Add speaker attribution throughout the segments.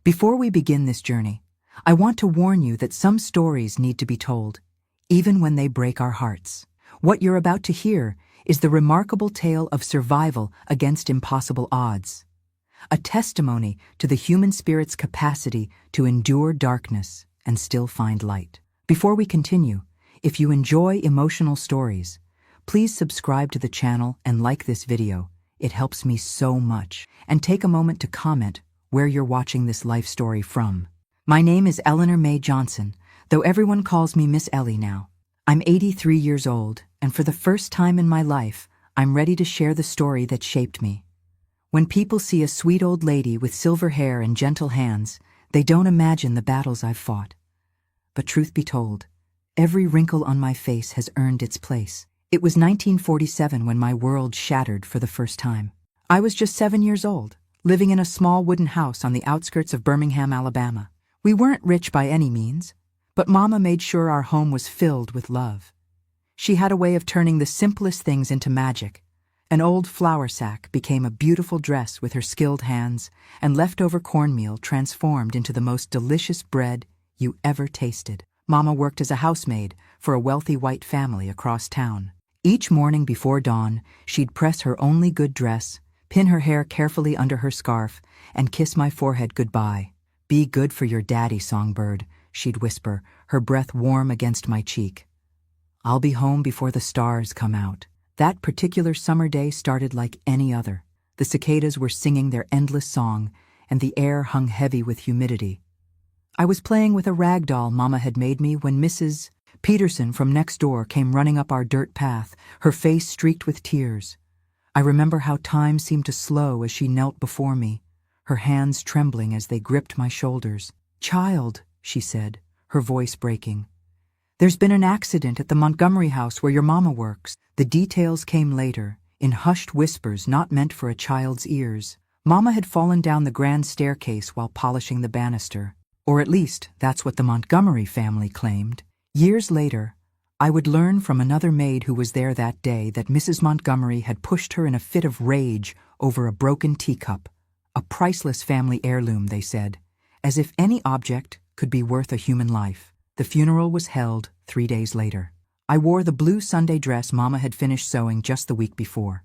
Speaker 1: Before we begin this journey, I want to warn you that some stories need to be told, even when they break our hearts. What you're about to hear is the remarkable tale of survival against impossible odds, a testimony to the human spirit's capacity to endure darkness and still find light. Before we continue, if you enjoy emotional stories, please subscribe to the channel and like this video. It helps me so much. And take a moment to comment where you're watching this life story from. My name is Eleanor May Johnson, though everyone calls me Miss Ellie now. I'm 83 years old, and for the first time in my life, I'm ready to share the story that shaped me. When people see a sweet old lady with silver hair and gentle hands, they don't imagine the battles I've fought. But truth be told, every wrinkle on my face has earned its place. It was 1947 when my world shattered for the first time. I was just 7 years old, living in a small wooden house on the outskirts of Birmingham, Alabama. We weren't rich by any means, but Mama made sure our home was filled with love. She had a way of turning the simplest things into magic. An old flour sack became a beautiful dress with her skilled hands, and leftover cornmeal transformed into the most delicious bread you ever tasted. Mama worked as a housemaid for a wealthy white family across town. Each morning before dawn, she'd press her only good dress, pin her hair carefully under her scarf, and kiss my forehead goodbye. "Be good for your daddy, songbird," she'd whisper, her breath warm against my cheek. "I'll be home before the stars come out." That particular summer day started like any other. The cicadas were singing their endless song, and the air hung heavy with humidity. I was playing with a rag doll Mama had made me when Mrs. Peterson from next door came running up our dirt path, her face streaked with tears. I remember how time seemed to slow as she knelt before me, her hands trembling as they gripped my shoulders. "Child," she said, her voice breaking, "there's been an accident at the Montgomery house where your mama works." The details came later, in hushed whispers not meant for a child's ears. Mama had fallen down the grand staircase while polishing the banister. Or at least, that's what the Montgomery family claimed. Years later, I would learn from another maid who was there that day that Mrs. Montgomery had pushed her in a fit of rage over a broken teacup, a priceless family heirloom, they said, as if any object could be worth a human life. The funeral was held 3 days later. I wore the blue Sunday dress Mama had finished sewing just the week before.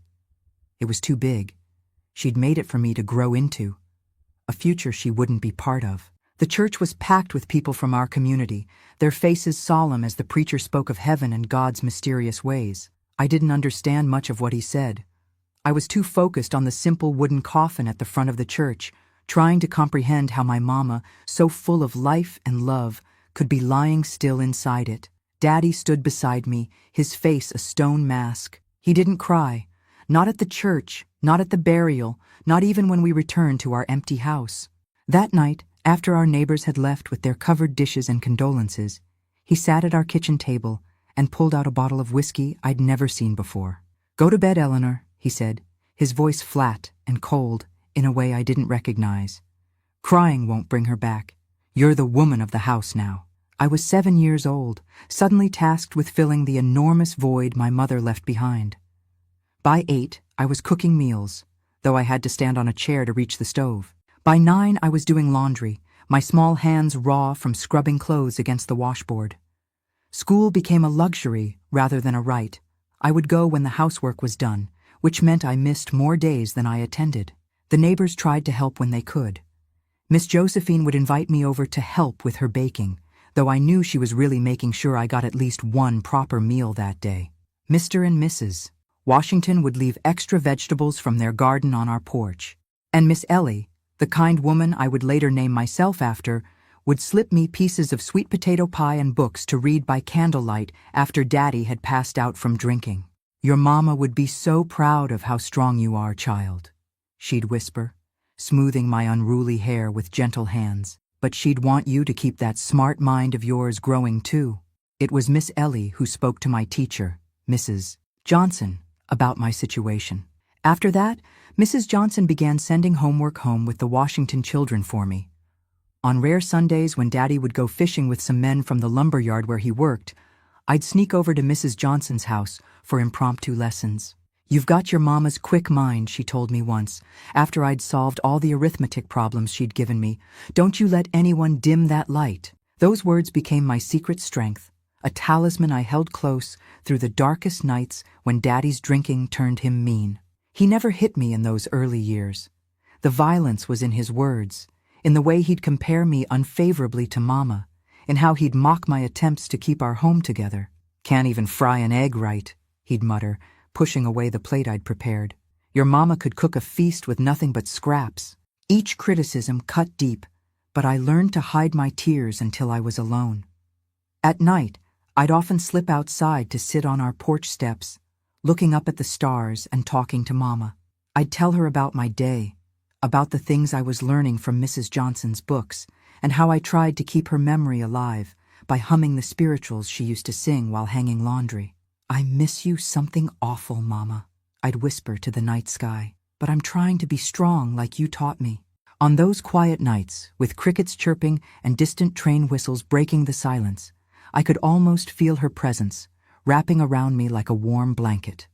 Speaker 1: It was too big. She'd made it for me to grow into, a future she wouldn't be part of. The church was packed with people from our community, their faces solemn as the preacher spoke of heaven and God's mysterious ways. I didn't understand much of what he said. I was too focused on the simple wooden coffin at the front of the church, trying to comprehend how my mama, so full of life and love, could be lying still inside it. Daddy stood beside me, his face a stone mask. He didn't cry, not at the church, not at the burial, not even when we returned to our empty house. That night, after our neighbors had left with their covered dishes and condolences, he sat at our kitchen table and pulled out a bottle of whiskey I'd never seen before. "Go to bed, Eleanor," he said, his voice flat and cold in a way I didn't recognize. "Crying won't bring her back. You're the woman of the house now." I was 7 years old, suddenly tasked with filling the enormous void my mother left behind. By 8, I was cooking meals, though I had to stand on a chair to reach the stove. By 9, I was doing laundry, my small hands raw from scrubbing clothes against the washboard. School became a luxury rather than a right. I would go when the housework was done, which meant I missed more days than I attended. The neighbors tried to help when they could. Miss Josephine would invite me over to help with her baking, though I knew she was really making sure I got at least one proper meal that day. Mr. and Mrs. Washington would leave extra vegetables from their garden on our porch, and Miss Ellie, the kind woman I would later name myself after, would slip me pieces of sweet potato pie and books to read by candlelight after Daddy had passed out from drinking. "Your mama would be so proud of how strong you are, child," she'd whisper, smoothing my unruly hair with gentle hands. "But she'd want you to keep that smart mind of yours growing too." It was Miss Ellie who spoke to my teacher, Mrs. Johnson, about my situation. After that, Mrs. Johnson began sending homework home with the Washington children for me. On rare Sundays when Daddy would go fishing with some men from the lumber yard where he worked, I'd sneak over to Mrs. Johnson's house for impromptu lessons. "You've got your mama's quick mind," she told me once, after I'd solved all the arithmetic problems she'd given me. "Don't you let anyone dim that light." Those words became my secret strength, a talisman I held close through the darkest nights when Daddy's drinking turned him mean. He never hit me in those early years. The violence was in his words, in the way he'd compare me unfavorably to Mama, in how he'd mock my attempts to keep our home together. "Can't even fry an egg right," he'd mutter, pushing away the plate I'd prepared. "Your mama could cook a feast with nothing but scraps." Each criticism cut deep, but I learned to hide my tears until I was alone. At night, I'd often slip outside to sit on our porch steps, looking up at the stars and talking to Mama. I'd tell her about my day, about the things I was learning from Mrs. Johnson's books, and how I tried to keep her memory alive by humming the spirituals she used to sing while hanging laundry. "I miss you something awful, Mama," I'd whisper to the night sky, "but I'm trying to be strong like you taught me." On those quiet nights, with crickets chirping and distant train whistles breaking the silence, I could almost feel her presence, wrapping around me like a warm blanket.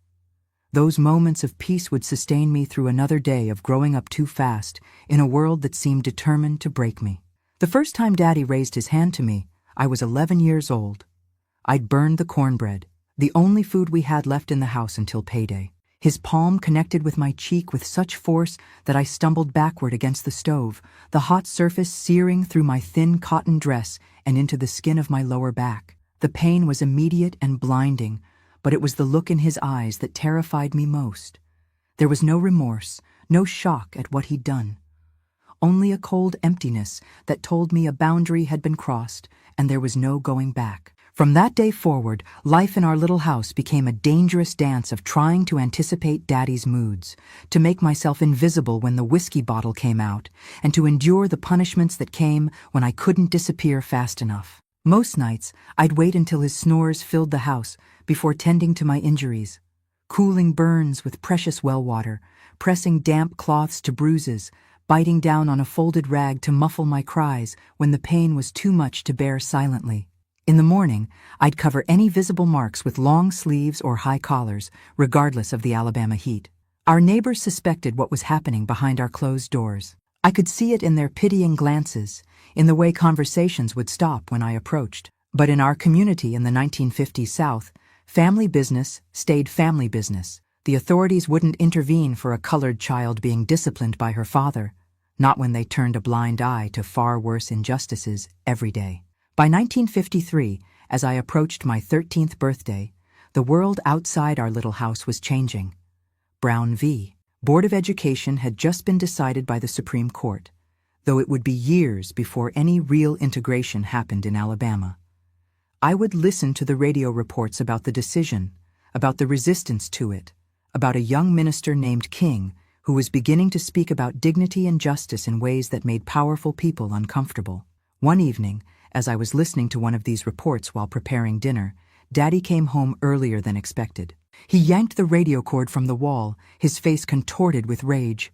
Speaker 1: Those moments of peace would sustain me through another day of growing up too fast in a world that seemed determined to break me. The first time Daddy raised his hand to me, I was 11 years old. I'd burned the cornbread, the only food we had left in the house until payday. His palm connected with my cheek with such force that I stumbled backward against the stove, the hot surface searing through my thin cotton dress and into the skin of my lower back. The pain was immediate and blinding, but it was the look in his eyes that terrified me most. There was no remorse, no shock at what he'd done. Only a cold emptiness that told me a boundary had been crossed and there was no going back. From that day forward, life in our little house became a dangerous dance of trying to anticipate Daddy's moods, to make myself invisible when the whiskey bottle came out, and to endure the punishments that came when I couldn't disappear fast enough. Most nights, I'd wait until his snores filled the house before tending to my injuries, cooling burns with precious well water, pressing damp cloths to bruises, biting down on a folded rag to muffle my cries when the pain was too much to bear silently. In the morning, I'd cover any visible marks with long sleeves or high collars, regardless of the Alabama heat. Our neighbors suspected what was happening behind our closed doors. I could see it in their pitying glances, in the way conversations would stop when I approached. But in our community in the 1950s South, family business stayed family business. The authorities wouldn't intervene for a colored child being disciplined by her father, not when they turned a blind eye to far worse injustices every day. By 1953, as I approached my 13th birthday, the world outside our little house was changing. Brown v. Board of Education had just been decided by the Supreme Court, though it would be years before any real integration happened in Alabama. I would listen to the radio reports about the decision, about the resistance to it, about a young minister named King who was beginning to speak about dignity and justice in ways that made powerful people uncomfortable. One evening, as I was listening to one of these reports while preparing dinner, Daddy came home earlier than expected. He yanked the radio cord from the wall, his face contorted with rage.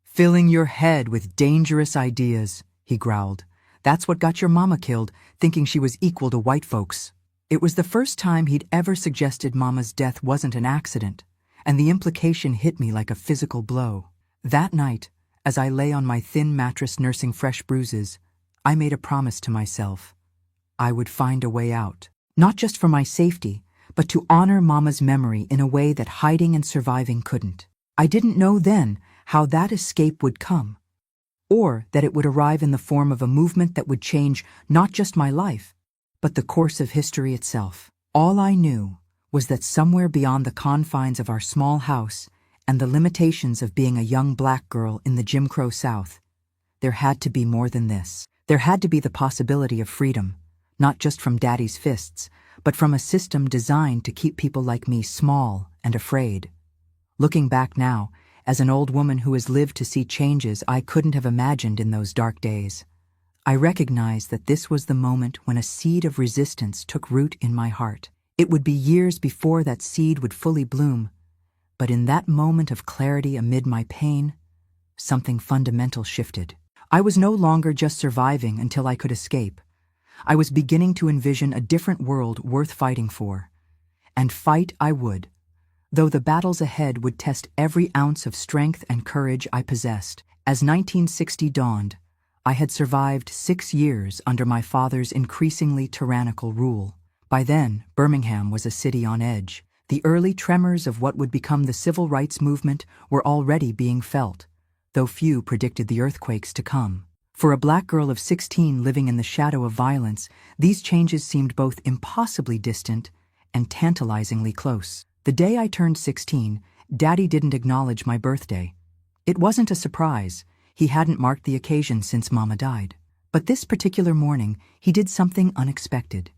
Speaker 1: "Filling your head with dangerous ideas," he growled. "That's what got your mama killed, thinking she was equal to white folks." It was the first time he'd ever suggested Mama's death wasn't an accident, and the implication hit me like a physical blow. That night, as I lay on my thin mattress nursing fresh bruises, I made a promise to myself. I would find a way out, not just for my safety, but to honor Mama's memory in a way that hiding and surviving couldn't. I didn't know then how that escape would come, or that it would arrive in the form of a movement that would change not just my life, but the course of history itself. All I knew was that somewhere beyond the confines of our small house and the limitations of being a young black girl in the Jim Crow South, there had to be more than this. There had to be the possibility of freedom, not just from Daddy's fists, but from a system designed to keep people like me small and afraid. Looking back now, as an old woman who has lived to see changes I couldn't have imagined in those dark days, I recognize that this was the moment when a seed of resistance took root in my heart. It would be years before that seed would fully bloom, but in that moment of clarity amid my pain, something fundamental shifted. I was no longer just surviving until I could escape. I was beginning to envision a different world worth fighting for. And fight I would. though the battles ahead would test every ounce of strength and courage I possessed. As 1960 dawned, I had survived 6 years under my father's increasingly tyrannical rule. By then, Birmingham was a city on edge. The early tremors of what would become the civil rights movement were already being felt, though few predicted the earthquakes to come. For a black girl of 16 living in the shadow of violence, these changes seemed both impossibly distant and tantalizingly close. The day I turned 16, Daddy didn't acknowledge my birthday. It wasn't a surprise. He hadn't marked the occasion since Mama died. But this particular morning, he did something unexpected.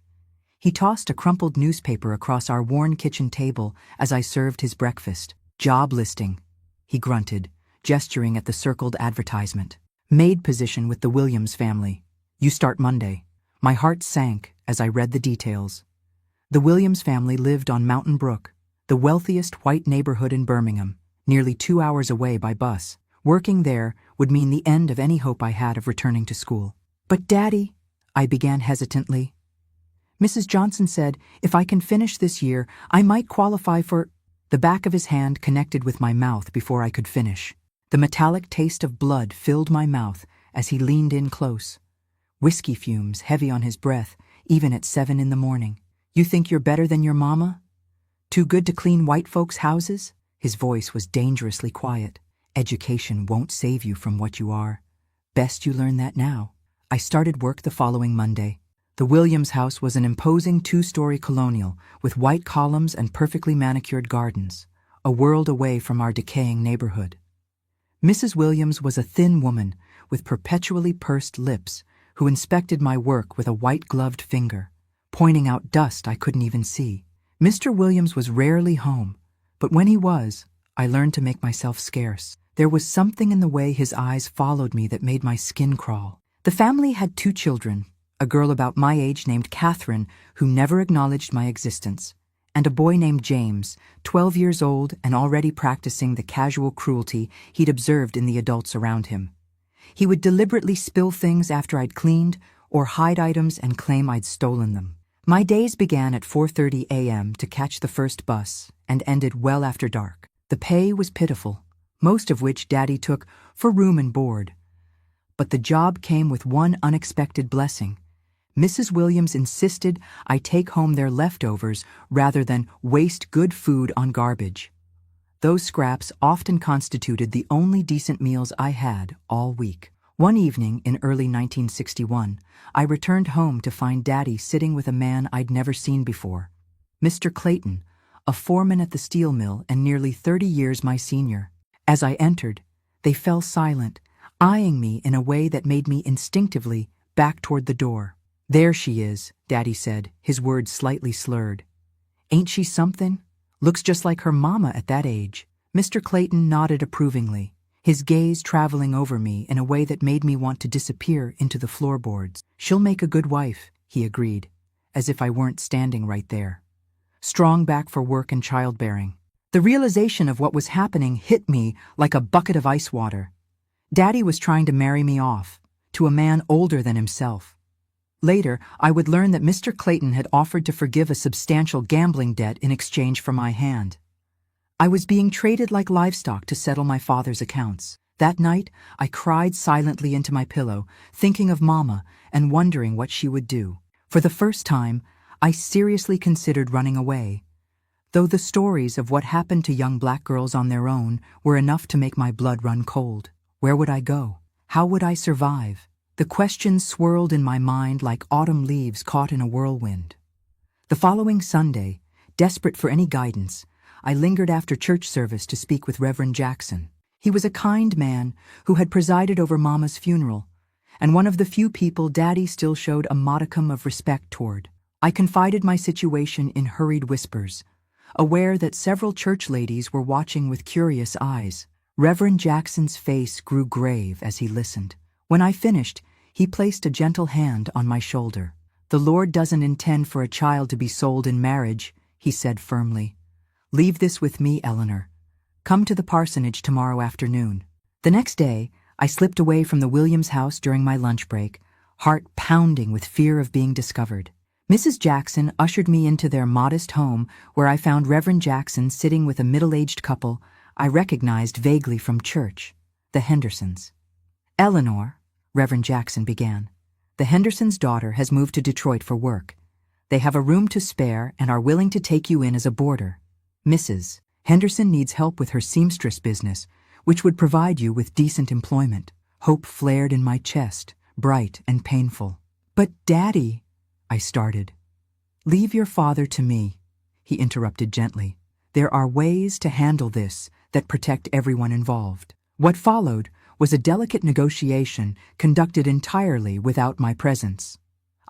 Speaker 1: He tossed a crumpled newspaper across our worn kitchen table as I served his breakfast. "Job listing," he grunted, gesturing at the circled advertisement. "Maid position with the Williams family. You start Monday." My heart sank as I read the details. The Williams family lived on Mountain Brook, the wealthiest white neighborhood in Birmingham, nearly 2 hours away by bus. Working there would mean the end of any hope I had of returning to school. "But Daddy," I began hesitantly. "Mrs. Johnson said if I can finish this year, I might qualify for—" The back of his hand connected with my mouth before I could finish. The metallic taste of blood filled my mouth as he leaned in close. Whiskey fumes heavy on his breath, even at 7 in the morning. "You think you're better than your mama? Too good to clean white folks' houses?" His voice was dangerously quiet. "Education won't save you from what you are. Best you learn that now." I started work the following Monday. The Williams house was an imposing 2-story colonial with white columns and perfectly manicured gardens, a world away from our decaying neighborhood. Mrs. Williams was a thin woman with perpetually pursed lips who inspected my work with a white-gloved finger, pointing out dust I couldn't even see. Mr. Williams was rarely home, but when he was, I learned to make myself scarce. There was something in the way his eyes followed me that made my skin crawl. The family had 2 children, a girl about my age named Catherine, who never acknowledged my existence, and a boy named James, 12 years old and already practicing the casual cruelty he'd observed in the adults around him. He would deliberately spill things after I'd cleaned or hide items and claim I'd stolen them. My days began at 4:30 a.m. to catch the first bus and ended well after dark. The pay was pitiful, most of which Daddy took for room and board. But the job came with one unexpected blessing. Mrs. Williams insisted I take home their leftovers rather than waste good food on garbage. Those scraps often constituted the only decent meals I had all week. One evening in early 1961, I returned home to find Daddy sitting with a man I'd never seen before. Mr. Clayton, a foreman at the steel mill and nearly 30 years my senior. As I entered, they fell silent, eyeing me in a way that made me instinctively back toward the door. "There she is," Daddy said, his words slightly slurred. "Ain't she something? Looks just like her mama at that age." Mr. Clayton nodded approvingly, his gaze traveling over me in a way that made me want to disappear into the floorboards. "She'll make a good wife," he agreed, as if I weren't standing right there. Strong back for work and childbearing. The realization of what was happening hit me like a bucket of ice water. Daddy was trying to marry me off, to a man older than himself. Later, I would learn that Mr. Clayton had offered to forgive a substantial gambling debt in exchange for my hand. I was being traded like livestock to settle my father's accounts. That night, I cried silently into my pillow, thinking of Mama and wondering what she would do. For the first time, I seriously considered running away, though the stories of what happened to young black girls on their own were enough to make my blood run cold. Where would I go? How would I survive? The questions swirled in my mind like autumn leaves caught in a whirlwind. The following Sunday, desperate for any guidance, I lingered after church service to speak with Reverend Jackson. He was a kind man who had presided over Mama's funeral, and one of the few people Daddy still showed a modicum of respect toward. I confided my situation in hurried whispers, aware that several church ladies were watching with curious eyes. Reverend Jackson's face grew grave as he listened. When I finished, he placed a gentle hand on my shoulder. "The Lord doesn't intend for a child to be sold in marriage," he said firmly. "Leave this with me, Eleanor. Come to the parsonage tomorrow afternoon." The next day, I slipped away from the Williams house during my lunch break, heart pounding with fear of being discovered. Mrs. Jackson ushered me into their modest home, where I found Reverend Jackson sitting with a middle-aged couple I recognized vaguely from church, the Hendersons. "Eleanor," Reverend Jackson began, "the Hendersons' daughter has moved to Detroit for work. They have a room to spare and are willing to take you in as a boarder. Mrs. Henderson needs help with her seamstress business, which would provide you with decent employment." Hope flared in my chest, bright and painful. "But, Daddy," I started. "Leave your father to me," he interrupted gently. "There are ways to handle this that protect everyone involved." What followed was a delicate negotiation conducted entirely without my presence.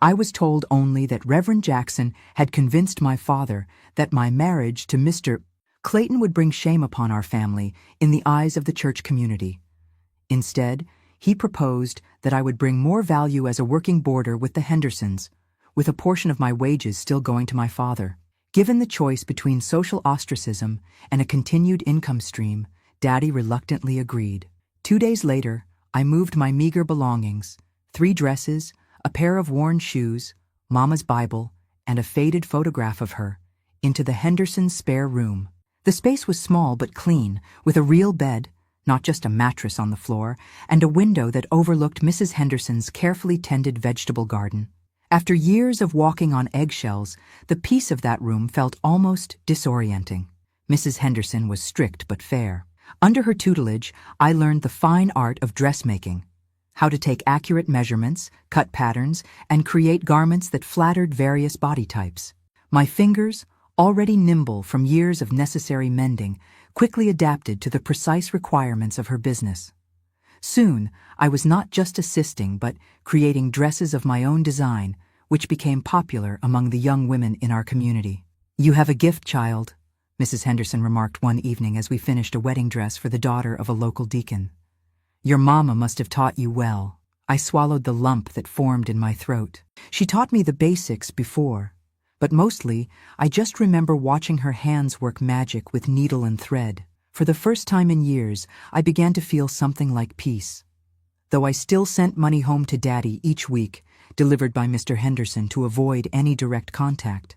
Speaker 1: I was told only that Reverend Jackson had convinced my father that my marriage to Mr. Clayton would bring shame upon our family in the eyes of the church community. Instead, he proposed that I would bring more value as a working boarder with the Hendersons, with a portion of my wages still going to my father. Given the choice between social ostracism and a continued income stream, Daddy reluctantly agreed. 2 days later, I moved my meager belongings, 3 dresses, a pair of worn shoes, Mama's Bible, and a faded photograph of her, into the Hendersons' spare room. The space was small but clean, with a real bed, not just a mattress on the floor, and a window that overlooked Mrs. Henderson's carefully tended vegetable garden. After years of walking on eggshells, the peace of that room felt almost disorienting. Mrs. Henderson was strict but fair. Under her tutelage, I learned the fine art of dressmaking, how to take accurate measurements, cut patterns, and create garments that flattered various body types. My fingers, already nimble from years of necessary mending, quickly adapted to the precise requirements of her business. Soon, I was not just assisting but creating dresses of my own design, which became popular among the young women in our community. "You have a gift, child," Mrs. Henderson remarked one evening as we finished a wedding dress for the daughter of a local deacon. "Your mama must have taught you well." I swallowed the lump that formed in my throat. She taught me the basics before, but mostly I just remember watching her hands work magic with needle and thread. For the first time in years, I began to feel something like peace. Though I still sent money home to Daddy each week, delivered by Mr. Henderson to avoid any direct contact,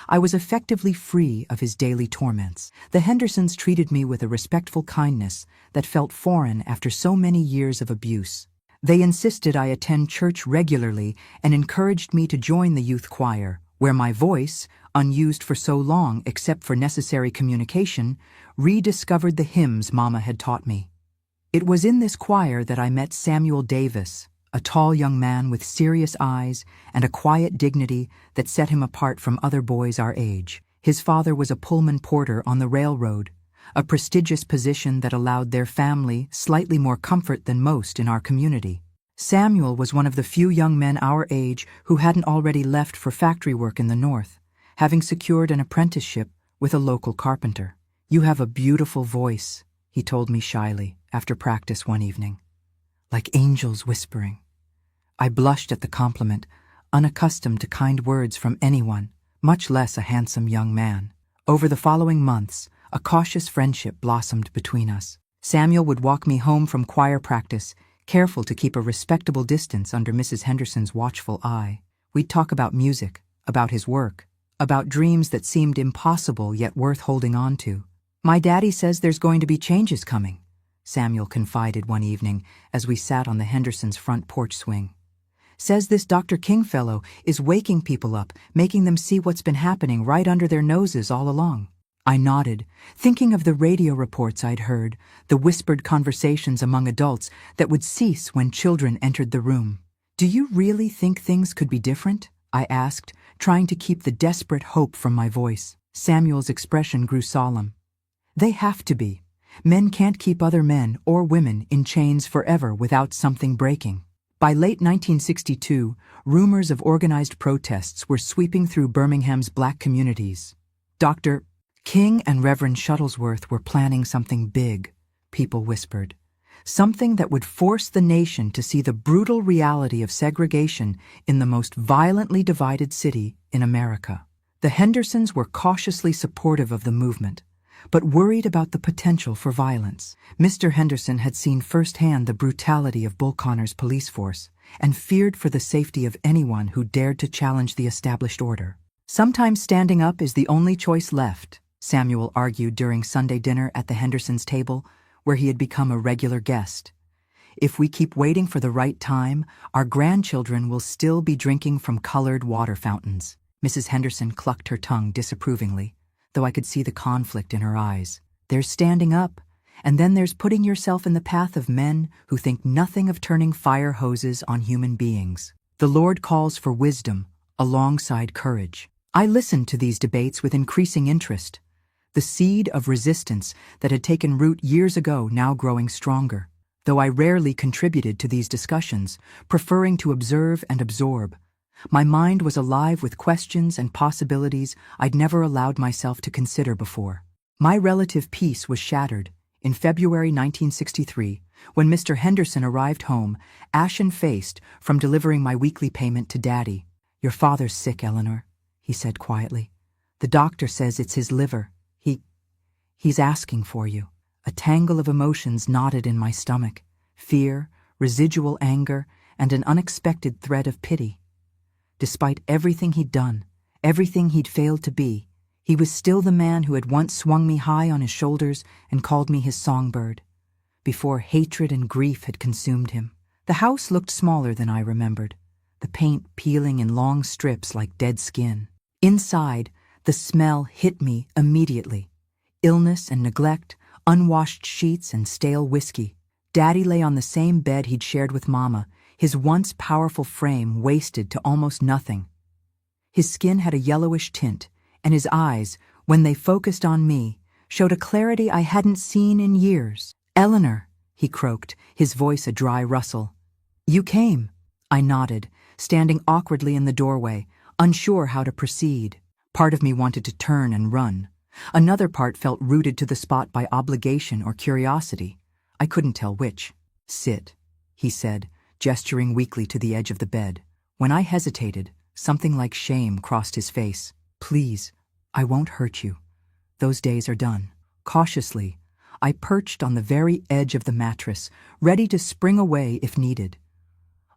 Speaker 1: I was effectively free of his daily torments. The Hendersons treated me with a respectful kindness that felt foreign after so many years of abuse. They insisted I attend church regularly and encouraged me to join the youth choir, where my voice, unused for so long except for necessary communication, rediscovered the hymns Mama had taught me. It was in this choir that I met Samuel Davis, a tall young man with serious eyes and a quiet dignity that set him apart from other boys our age. His father was a Pullman porter on the railroad, a prestigious position that allowed their family slightly more comfort than most in our community. Samuel was one of the few young men our age who hadn't already left for factory work in the North, having secured an apprenticeship with a local carpenter. "You have a beautiful voice," he told me shyly after practice one evening. "Like angels whispering." I blushed at the compliment, unaccustomed to kind words from anyone, much less a handsome young man. Over the following months, a cautious friendship blossomed between us. Samuel would walk me home from choir practice, careful to keep a respectable distance under Mrs. Henderson's watchful eye. We'd talk about music, about his work, about dreams that seemed impossible yet worth holding on to. "My daddy says there's going to be changes coming," Samuel confided one evening as we sat on the Hendersons' front porch swing. "Says this Dr. King fellow is waking people up, making them see what's been happening right under their noses all along." I nodded, thinking of the radio reports I'd heard, the whispered conversations among adults that would cease when children entered the room. "Do you really think things could be different?" I asked, trying to keep the desperate hope from my voice. Samuel's expression grew solemn. "They have to be. Men can't keep other men or women in chains forever without something breaking." By late 1962, rumors of organized protests were sweeping through Birmingham's black communities. Dr. King and Reverend Shuttlesworth were planning something big, people whispered. Something that would force the nation to see the brutal reality of segregation in the most violently divided city in America. The Hendersons were cautiously supportive of the movement, but worried about the potential for violence. Mr. Henderson had seen firsthand the brutality of Bull Connor's police force, and feared for the safety of anyone who dared to challenge the established order. Sometimes standing up is the only choice left, Samuel argued during Sunday dinner at the Hendersons' table, where he had become a regular guest. If we keep waiting for the right time, our grandchildren will still be drinking from colored water fountains. Mrs. Henderson clucked her tongue disapprovingly, though I could see the conflict in her eyes. There's standing up, and then there's putting yourself in the path of men who think nothing of turning fire hoses on human beings. The Lord calls for wisdom alongside courage. I listened to these debates with increasing interest, the seed of resistance that had taken root years ago now growing stronger. Though I rarely contributed to these discussions, preferring to observe and absorb, my mind was alive with questions and possibilities I'd never allowed myself to consider before. My relative peace was shattered in February 1963 when Mr. Henderson arrived home, ashen-faced from delivering my weekly payment to Daddy. "Your father's sick, Eleanor," he said quietly. "The doctor says it's his liver. He's asking for you." A tangle of emotions knotted in my stomach: fear, residual anger, and an unexpected thread of pity. Despite everything he'd done, everything he'd failed to be, he was still the man who had once swung me high on his shoulders and called me his songbird, before hatred and grief had consumed him. The house looked smaller than I remembered, the paint peeling in long strips like dead skin. Inside, the smell hit me immediately: illness and neglect, unwashed sheets and stale whiskey. Daddy lay on the same bed he'd shared with Mama, his once powerful frame wasted to almost nothing. His skin had a yellowish tint, and his eyes, when they focused on me, showed a clarity I hadn't seen in years. "Eleanor," he croaked, his voice a dry rustle. "You came." I nodded, standing awkwardly in the doorway, unsure how to proceed. Part of me wanted to turn and run. Another part felt rooted to the spot by obligation or curiosity. I couldn't tell which. "Sit," he said, gesturing weakly to the edge of the bed. When I hesitated, something like shame crossed his face. "Please, I won't hurt you. Those days are done." Cautiously, I perched on the very edge of the mattress, ready to spring away if needed.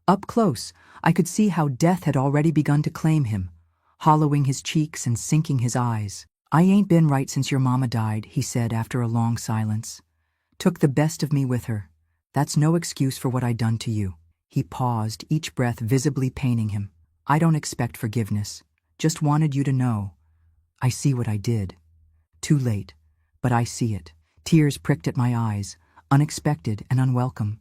Speaker 1: Up close, I could see how death had already begun to claim him, hollowing his cheeks and sinking his eyes. "I ain't been right since your mama died," he said after a long silence. "Took the best of me with her. That's no excuse for what I'd done to you." He paused, each breath visibly paining him. "I don't expect forgiveness. Just wanted you to know. I see what I did. Too late, but I see it." Tears pricked at my eyes, unexpected and unwelcome.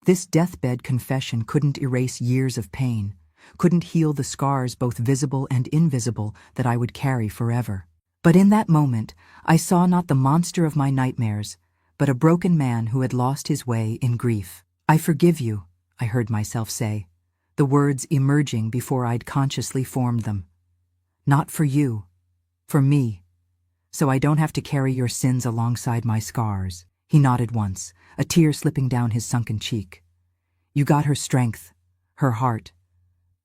Speaker 1: This deathbed confession couldn't erase years of pain, couldn't heal the scars both visible and invisible that I would carry forever. But in that moment, I saw not the monster of my nightmares, but a broken man who had lost his way in grief. "I forgive you," I heard myself say, the words emerging before I'd consciously formed them. "Not for you, for me, so I don't have to carry your sins alongside my scars." He nodded once, a tear slipping down his sunken cheek. "You got her strength, her heart,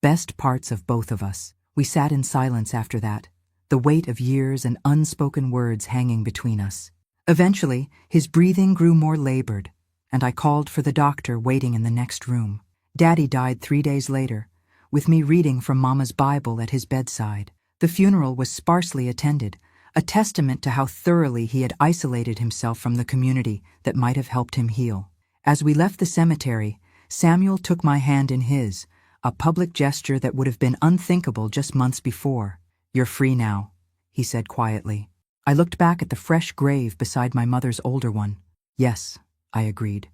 Speaker 1: best parts of both of us." We sat in silence after that, the weight of years and unspoken words hanging between us. Eventually, his breathing grew more labored, and I called for the doctor waiting in the next room. Daddy died 3 days later, with me reading from Mama's Bible at his bedside. The funeral was sparsely attended, a testament to how thoroughly he had isolated himself from the community that might have helped him heal. As we left the cemetery, Samuel took my hand in his, a public gesture that would have been unthinkable just months before. "You're free now," he said quietly. I looked back at the fresh grave beside my mother's older one. "Yes," I agreed,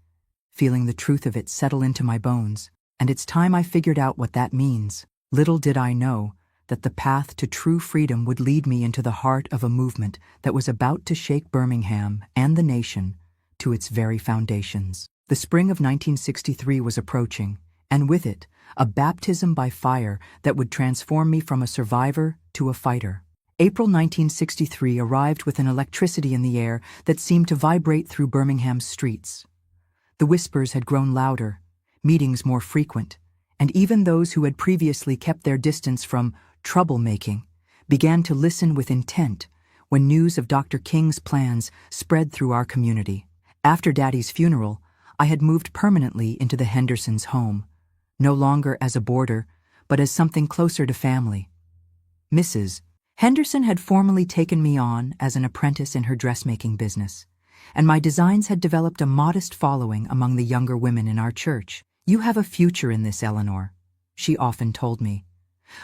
Speaker 1: feeling the truth of it settle into my bones, and it's time I figured out what that means. Little did I know that the path to true freedom would lead me into the heart of a movement that was about to shake Birmingham and the nation to its very foundations. The spring of 1963 was approaching, and with it, a baptism by fire that would transform me from a survivor to a fighter. April 1963 arrived with an electricity in the air that seemed to vibrate through Birmingham's streets. The whispers had grown louder, meetings more frequent, and even those who had previously kept their distance from troublemaking began to listen with intent when news of Dr. King's plans spread through our community. After Daddy's funeral, I had moved permanently into the Hendersons' home, no longer as a boarder, but as something closer to family. Mrs. Henderson had formally taken me on as an apprentice in her dressmaking business, and my designs had developed a modest following among the younger women in our church. "You have a future in this, Eleanor," she often told me,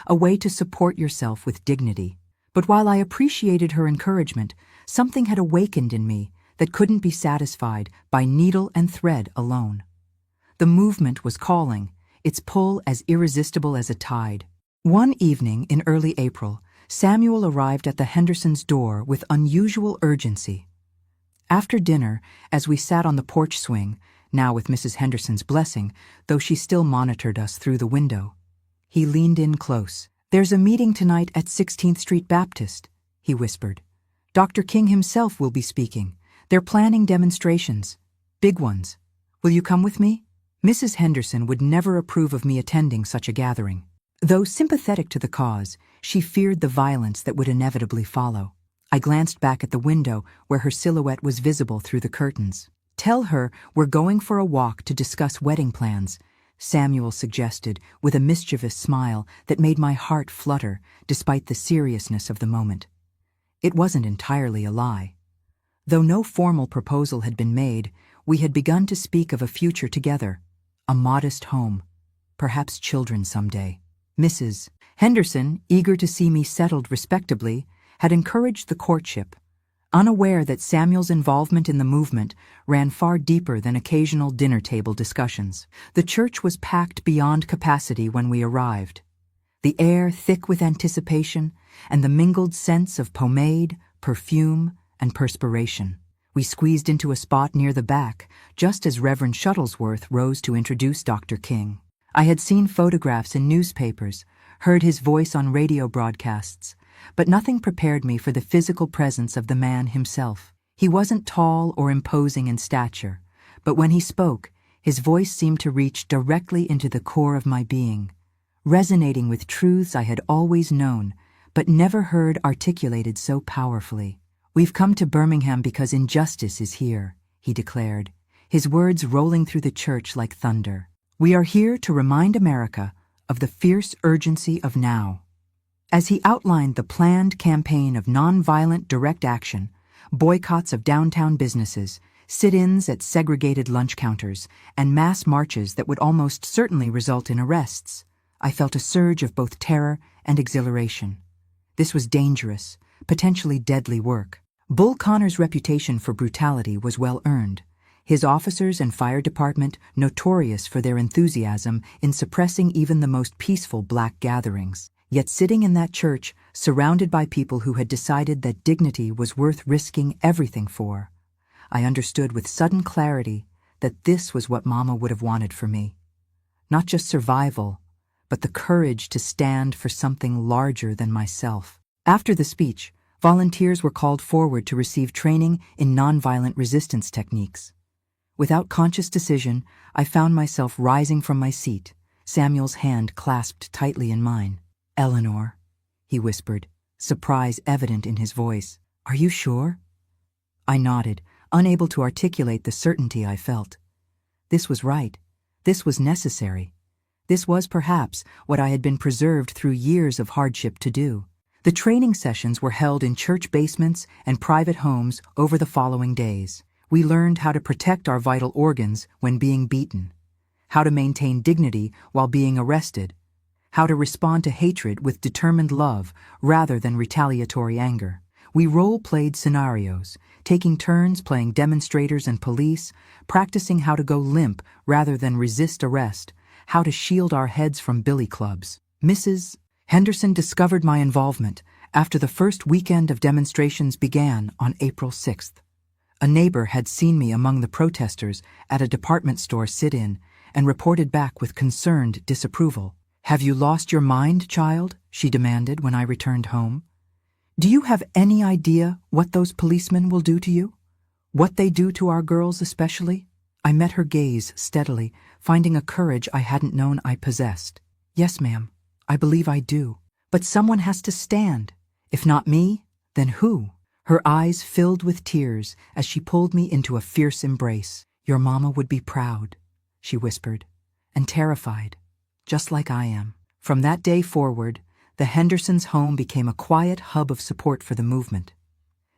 Speaker 1: "a way to support yourself with dignity." But while I appreciated her encouragement, something had awakened in me that couldn't be satisfied by needle and thread alone. The movement was calling, its pull as irresistible as a tide. One evening in early April, Samuel arrived at the Hendersons' door with unusual urgency. After dinner, as we sat on the porch swing, now with Mrs. Henderson's blessing, though she still monitored us through the window, he leaned in close. "There's a meeting tonight at 16th Street Baptist," he whispered. "Dr. King himself will be speaking. They're planning demonstrations. Big ones. Will you come with me?" Mrs. Henderson would never approve of me attending such a gathering. Though sympathetic to the cause, she feared the violence that would inevitably follow. I glanced back at the window where her silhouette was visible through the curtains. "Tell her we're going for a walk to discuss wedding plans," Samuel suggested with a mischievous smile that made my heart flutter despite the seriousness of the moment. It wasn't entirely a lie. Though no formal proposal had been made, we had begun to speak of a future together, a modest home, perhaps children someday. Mrs. Henderson, eager to see me settled respectably, had encouraged the courtship, unaware that Samuel's involvement in the movement ran far deeper than occasional dinner-table discussions. The church was packed beyond capacity when we arrived, the air thick with anticipation and the mingled scents of pomade, perfume, and perspiration. We squeezed into a spot near the back, just as Reverend Shuttlesworth rose to introduce Dr. King. I had seen photographs in newspapers, heard his voice on radio broadcasts, but nothing prepared me for the physical presence of the man himself. He wasn't tall or imposing in stature, but when he spoke, his voice seemed to reach directly into the core of my being, resonating with truths I had always known, but never heard articulated so powerfully. "We've come to Birmingham because injustice is here," he declared, his words rolling through the church like thunder. "We are here to remind America of the fierce urgency of now." As he outlined the planned campaign of nonviolent direct action, boycotts of downtown businesses, sit-ins at segregated lunch counters, and mass marches that would almost certainly result in arrests, I felt a surge of both terror and exhilaration. This was dangerous, potentially deadly work. Bull Connor's reputation for brutality was well earned, his officers and fire department notorious for their enthusiasm in suppressing even the most peaceful black gatherings. Yet sitting in that church, surrounded by people who had decided that dignity was worth risking everything for, I understood with sudden clarity that this was what Mama would have wanted for me. Not just survival, but the courage to stand for something larger than myself. After the speech, volunteers were called forward to receive training in nonviolent resistance techniques. Without conscious decision, I found myself rising from my seat, Samuel's hand clasped tightly in mine. "Eleanor," he whispered, surprise evident in his voice. "Are you sure?" I nodded, unable to articulate the certainty I felt. This was right. This was necessary. This was perhaps what I had been preserved through years of hardship to do. The training sessions were held in church basements and private homes over the following days. We learned how to protect our vital organs when being beaten, how to maintain dignity while being arrested, how to respond to hatred with determined love rather than retaliatory anger. We role-played scenarios, taking turns playing demonstrators and police, practicing how to go limp rather than resist arrest, how to shield our heads from billy clubs. Mrs. Henderson discovered my involvement after the first weekend of demonstrations began on April 6th. A neighbor had seen me among the protesters at a department store sit-in and reported back with concerned disapproval. "Have you lost your mind, child?" she demanded when I returned home. "Do you have any idea what those policemen will do to you? What they do to our girls especially?" I met her gaze steadily, finding a courage I hadn't known I possessed. "Yes, ma'am, I believe I do. But someone has to stand. If not me, then who?" Her eyes filled with tears as she pulled me into a fierce embrace. "Your mama would be proud," she whispered, "and terrified. just like I am. From that day forward, the Hendersons' home became a quiet hub of support for the movement.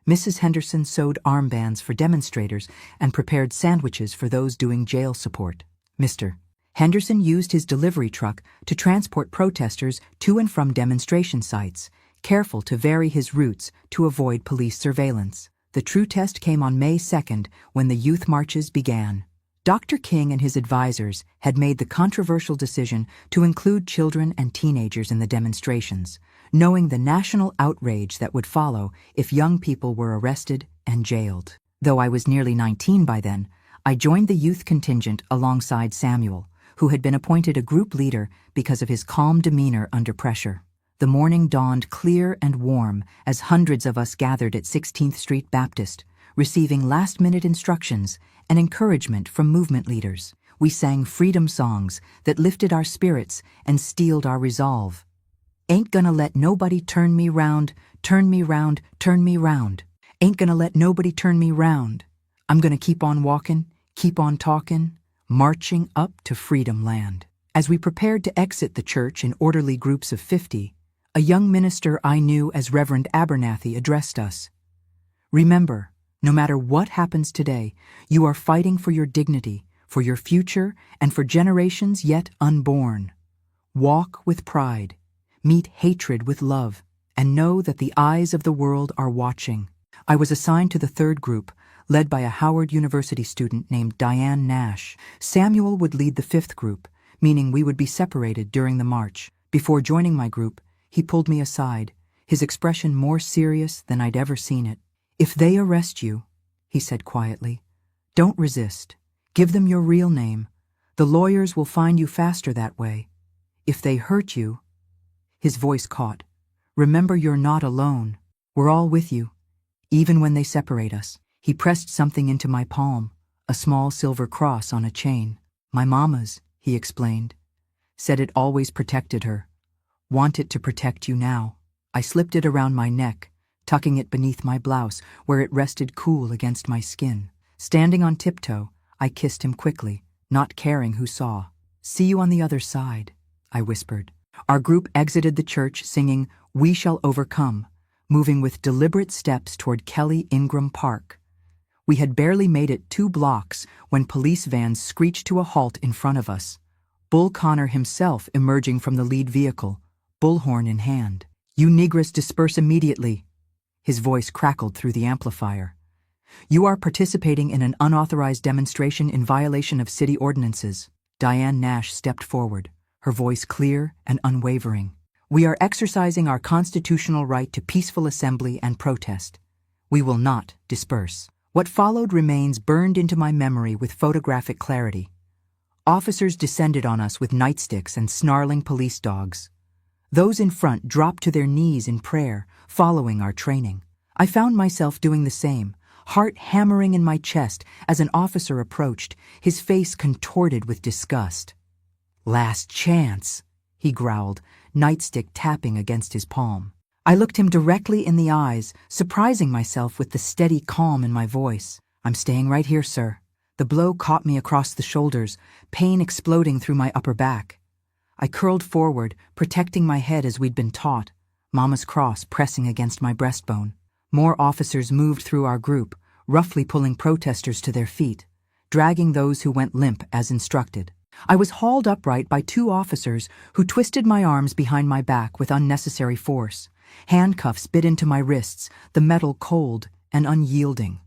Speaker 1: Mrs. Henderson sewed armbands for demonstrators and prepared sandwiches for those doing jail support. Mr. Henderson used his delivery truck to transport protesters to and from demonstration sites, careful to vary his routes to avoid police surveillance. The true test came on May 2nd when the youth marches began. Dr. King and his advisors had made the controversial decision to include children and teenagers in the demonstrations, knowing the national outrage that would follow if young people were arrested and jailed. Though I was nearly 19 by then, I joined the youth contingent alongside Samuel, who had been appointed a group leader because of his calm demeanor under pressure. The morning dawned clear and warm as hundreds of us gathered at 16th Street Baptist, receiving last-minute instructions and encouragement from movement leaders. We sang freedom songs that lifted our spirits and steeled our resolve. Ain't gonna let nobody turn me round, turn me round, turn me round. Ain't gonna let nobody turn me round. I'm gonna keep on walking, keep on talking, marching up to freedom land. As we prepared to exit the church in orderly groups of 50, a young minister I knew as Reverend Abernathy addressed us. Remember, no matter what happens today, you are fighting for your dignity, for your future, and for generations yet unborn. Walk with pride, meet hatred with love, and know that the eyes of the world are watching. I was assigned to the third group, led by a Howard University student named Diane Nash. Samuel would lead the fifth group, meaning we would be separated during the march. Before joining my group, he pulled me aside, his expression more serious than I'd ever seen it. "If they arrest you," he said quietly, "don't resist. Give them your real name. The lawyers will find you faster that way. If they hurt you," his voice caught, "remember you're not alone. We're all with you, even when they separate us." He pressed something into my palm, a small silver cross on a chain. "My mama's," he explained. "Said it always protected her. Want it to protect you now." I slipped it around my neck, tucking it beneath my blouse where it rested cool against my skin. Standing on tiptoe, I kissed him quickly, not caring who saw. "See you on the other side," I whispered. Our group exited the church singing "We Shall Overcome," moving with deliberate steps toward Kelly Ingram Park. We had barely made it 2 blocks when police vans screeched to a halt in front of us, Bull Connor himself emerging from the lead vehicle, bullhorn in hand. "You Negras disperse immediately." His voice crackled through the amplifier. "You are participating in an unauthorized demonstration in violation of city ordinances." Diane Nash stepped forward, her voice clear and unwavering. "We are exercising our constitutional right to peaceful assembly and protest. We will not disperse." What followed remains burned into my memory with photographic clarity. Officers descended on us with nightsticks and snarling police dogs. Those in front dropped to their knees in prayer, following our training. I found myself doing the same, heart hammering in my chest as an officer approached, his face contorted with disgust. "Last chance," he growled, nightstick tapping against his palm. I looked him directly in the eyes, surprising myself with the steady calm in my voice. "I'm staying right here, sir." The blow caught me across the shoulders, pain exploding through my upper back. I curled forward, protecting my head as we'd been taught, Mama's cross pressing against my breastbone. More officers moved through our group, roughly pulling protesters to their feet, dragging those who went limp as instructed. I was hauled upright by 2 officers who twisted my arms behind my back with unnecessary force. Handcuffs bit into my wrists, the metal cold and unyielding.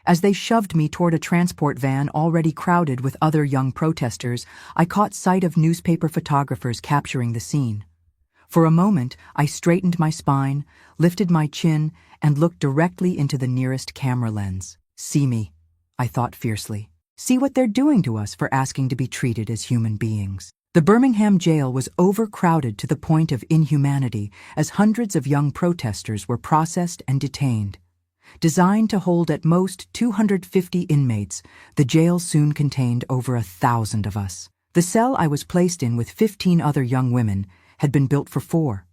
Speaker 1: As they shoved me toward a transport van already crowded with other young protesters, I caught sight of newspaper photographers capturing the scene. For a moment, I straightened my spine, lifted my chin, and looked directly into the nearest camera lens. "See me," I thought fiercely. "See what they're doing to us for asking to be treated as human beings." The Birmingham jail was overcrowded to the point of inhumanity as hundreds of young protesters were processed and detained. Designed to hold at most 250 inmates, the jail soon contained over 1,000 of us. The cell I was placed in with 15 other young women had been built for 4.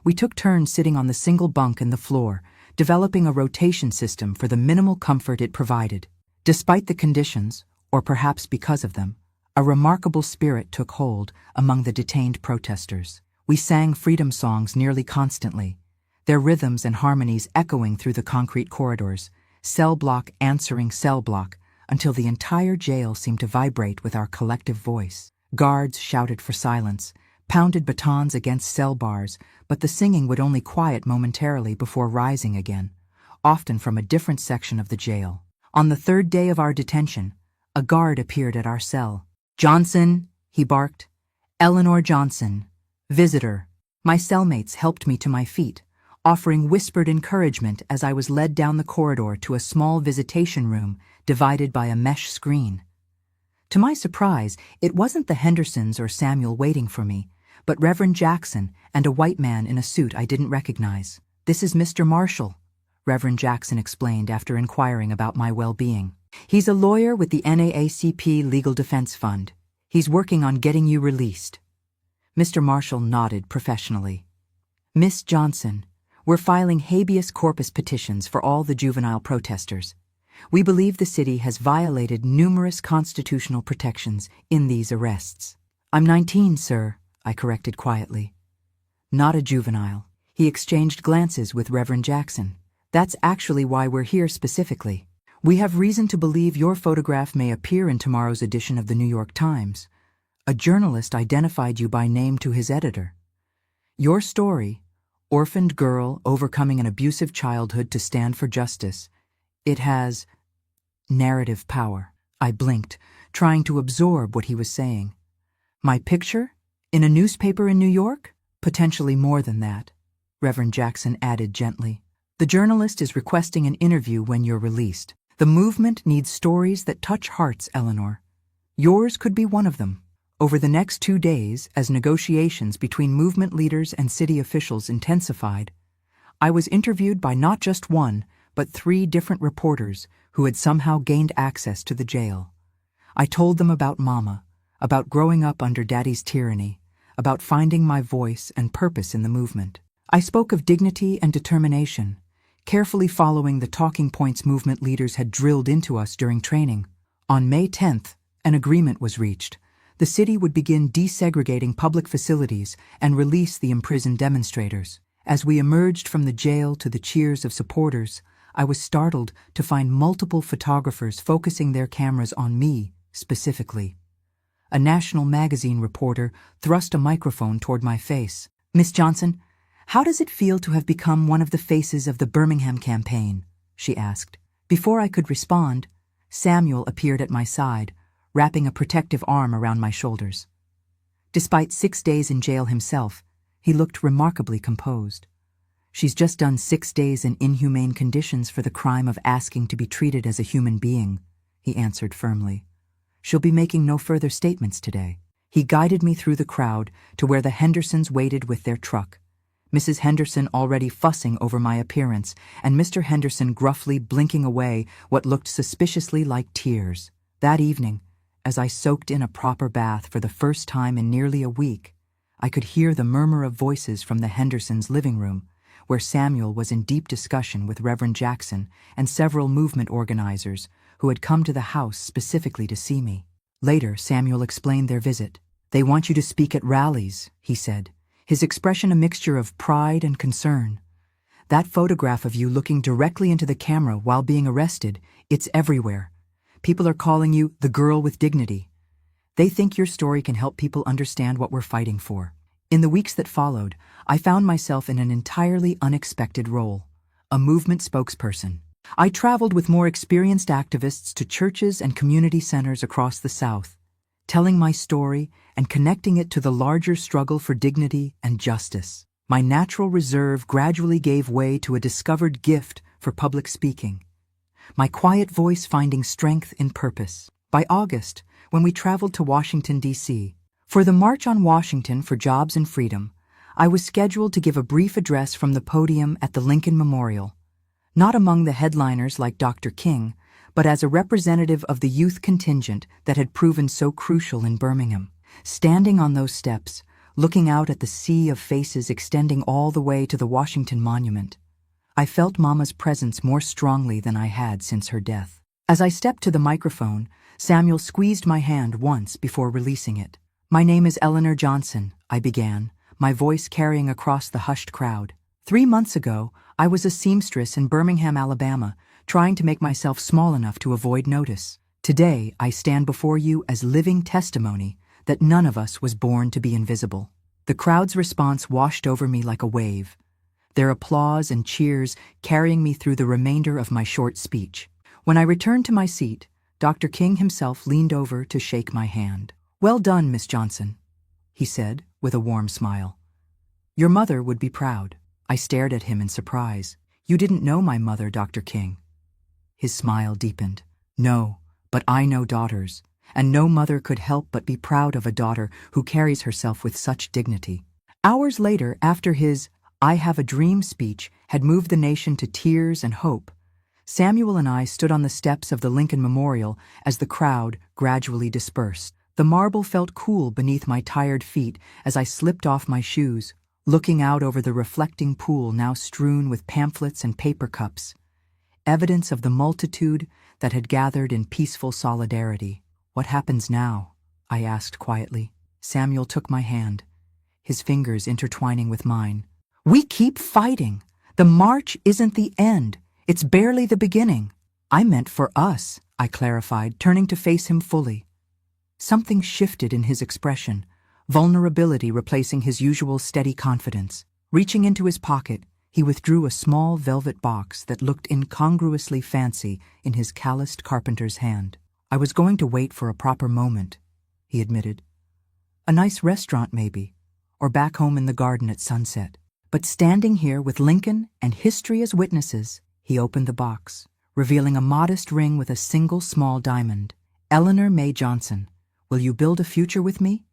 Speaker 1: We took turns sitting on the single bunk in the floor, developing a rotation system for the minimal comfort it provided. Despite the conditions, or perhaps because of them, A remarkable spirit took hold among the detained protesters. We sang freedom songs nearly constantly, their rhythms and harmonies echoing through the concrete corridors, cell block answering cell block, until the entire jail seemed to vibrate with our collective voice. Guards shouted for silence, pounded batons against cell bars, but the singing would only quiet momentarily before rising again, often from a different section of the jail. On the third day of our detention, a guard appeared at our cell. "Johnson," he barked. "Eleanor Johnson. Visitor." My cellmates helped me to my feet, offering whispered encouragement as I was led down the corridor to a small visitation room divided by a mesh screen. To my surprise, it wasn't the Hendersons or Samuel waiting for me, but Reverend Jackson and a white man in a suit I didn't recognize. "This is Mr. Marshall," Reverend Jackson explained after inquiring about my well-being. "He's a lawyer with the NAACP Legal Defense Fund. He's working on getting you released." Mr. Marshall nodded professionally. "Miss Johnson, we're filing habeas corpus petitions for all the juvenile protesters. We believe the city has violated numerous constitutional protections in these arrests." "I'm 19, sir," I corrected quietly. "Not a juvenile." He exchanged glances with Reverend Jackson. "That's actually why we're here specifically. We have reason to believe your photograph may appear in tomorrow's edition of the New York Times. A journalist identified you by name to his editor. Your story, orphaned girl overcoming an abusive childhood to stand for justice, it has narrative power." I blinked, trying to absorb what he was saying. "My picture? In a newspaper in New York? Potentially more than that," Reverend Jackson added gently. "The journalist is requesting an interview when you're released. The movement needs stories that touch hearts, Eleanor. Yours could be one of them." Over the next 2 days, as negotiations between movement leaders and city officials intensified, I was interviewed by not just one, but 3 different reporters who had somehow gained access to the jail. I told them about Mama, about growing up under Daddy's tyranny, about finding my voice and purpose in the movement. I spoke of dignity and determination, carefully following the talking points movement leaders had drilled into us during training. On May 10th, an agreement was reached. The city would begin desegregating public facilities and release the imprisoned demonstrators. As we emerged from the jail to the cheers of supporters, I was startled to find multiple photographers focusing their cameras on me, specifically. A national magazine reporter thrust a microphone toward my face. "Miss Johnson, how does it feel to have become one of the faces of the Birmingham campaign?" she asked. Before I could respond, Samuel appeared at my side, wrapping a protective arm around my shoulders. Despite 6 days in jail himself, he looked remarkably composed. "She's just done 6 days in inhumane conditions for the crime of asking to be treated as a human being," he answered firmly. "She'll be making no further statements today." He guided me through the crowd to where the Hendersons waited with their truck, Mrs. Henderson already fussing over my appearance, and Mr. Henderson gruffly blinking away what looked suspiciously like tears. That evening, as I soaked in a proper bath for the first time in nearly a week, I could hear the murmur of voices from the Hendersons' living room, where Samuel was in deep discussion with Reverend Jackson and several movement organizers who had come to the house specifically to see me. Later, Samuel explained their visit. "They want you to speak at rallies," he said, his expression a mixture of pride and concern. "That photograph of you looking directly into the camera while being arrested, it's everywhere. People are calling you the girl with dignity. They think your story can help people understand what we're fighting for." In the weeks that followed, I found myself in an entirely unexpected role, a movement spokesperson. I traveled with more experienced activists to churches and community centers across the South, telling my story and connecting it to the larger struggle for dignity and justice. My natural reserve gradually gave way to a discovered gift for public speaking, my quiet voice finding strength in purpose. By August, when we traveled to Washington, D.C., for the March on Washington for Jobs and Freedom, I was scheduled to give a brief address from the podium at the Lincoln Memorial, not among the headliners like Dr. King, but as a representative of the youth contingent that had proven so crucial in Birmingham. Standing on those steps, looking out at the sea of faces extending all the way to the Washington Monument, I felt Mama's presence more strongly than I had since her death. As I stepped to the microphone, Samuel squeezed my hand once before releasing it. "My name is Eleanor Johnson," I began, my voice carrying across the hushed crowd. "3 months ago, I was a seamstress in Birmingham, Alabama, trying to make myself small enough to avoid notice. Today, I stand before you as living testimony that none of us was born to be invisible." The crowd's response washed over me like a wave, their applause and cheers carrying me through the remainder of my short speech. When I returned to my seat, Dr. King himself leaned over to shake my hand. "Well done, Miss Johnson," he said with a warm smile. "Your mother would be proud." I stared at him in surprise. "You didn't know my mother, Dr. King." His smile deepened. "No, but I know daughters, and no mother could help but be proud of a daughter who carries herself with such dignity." Hours later, after his "I Have a Dream" speech had moved the nation to tears and hope, Samuel and I stood on the steps of the Lincoln Memorial as the crowd gradually dispersed. The marble felt cool beneath my tired feet as I slipped off my shoes, looking out over the reflecting pool now strewn with pamphlets and paper cups, evidence of the multitude that had gathered in peaceful solidarity. "What happens now?" I asked quietly. Samuel took my hand, his fingers intertwining with mine. "We keep fighting. The march isn't the end. It's barely the beginning." "I meant for us," I clarified, turning to face him fully. Something shifted in his expression, vulnerability replacing his usual steady confidence. Reaching into his pocket, he withdrew a small velvet box that looked incongruously fancy in his calloused carpenter's hand. "I was going to wait for a proper moment," he admitted. "A nice restaurant, maybe, or back home in the garden at sunset. But standing here with Lincoln and history as witnesses," he opened the box, revealing a modest ring with a single small diamond. "Eleanor May Johnson, will you build a future with me?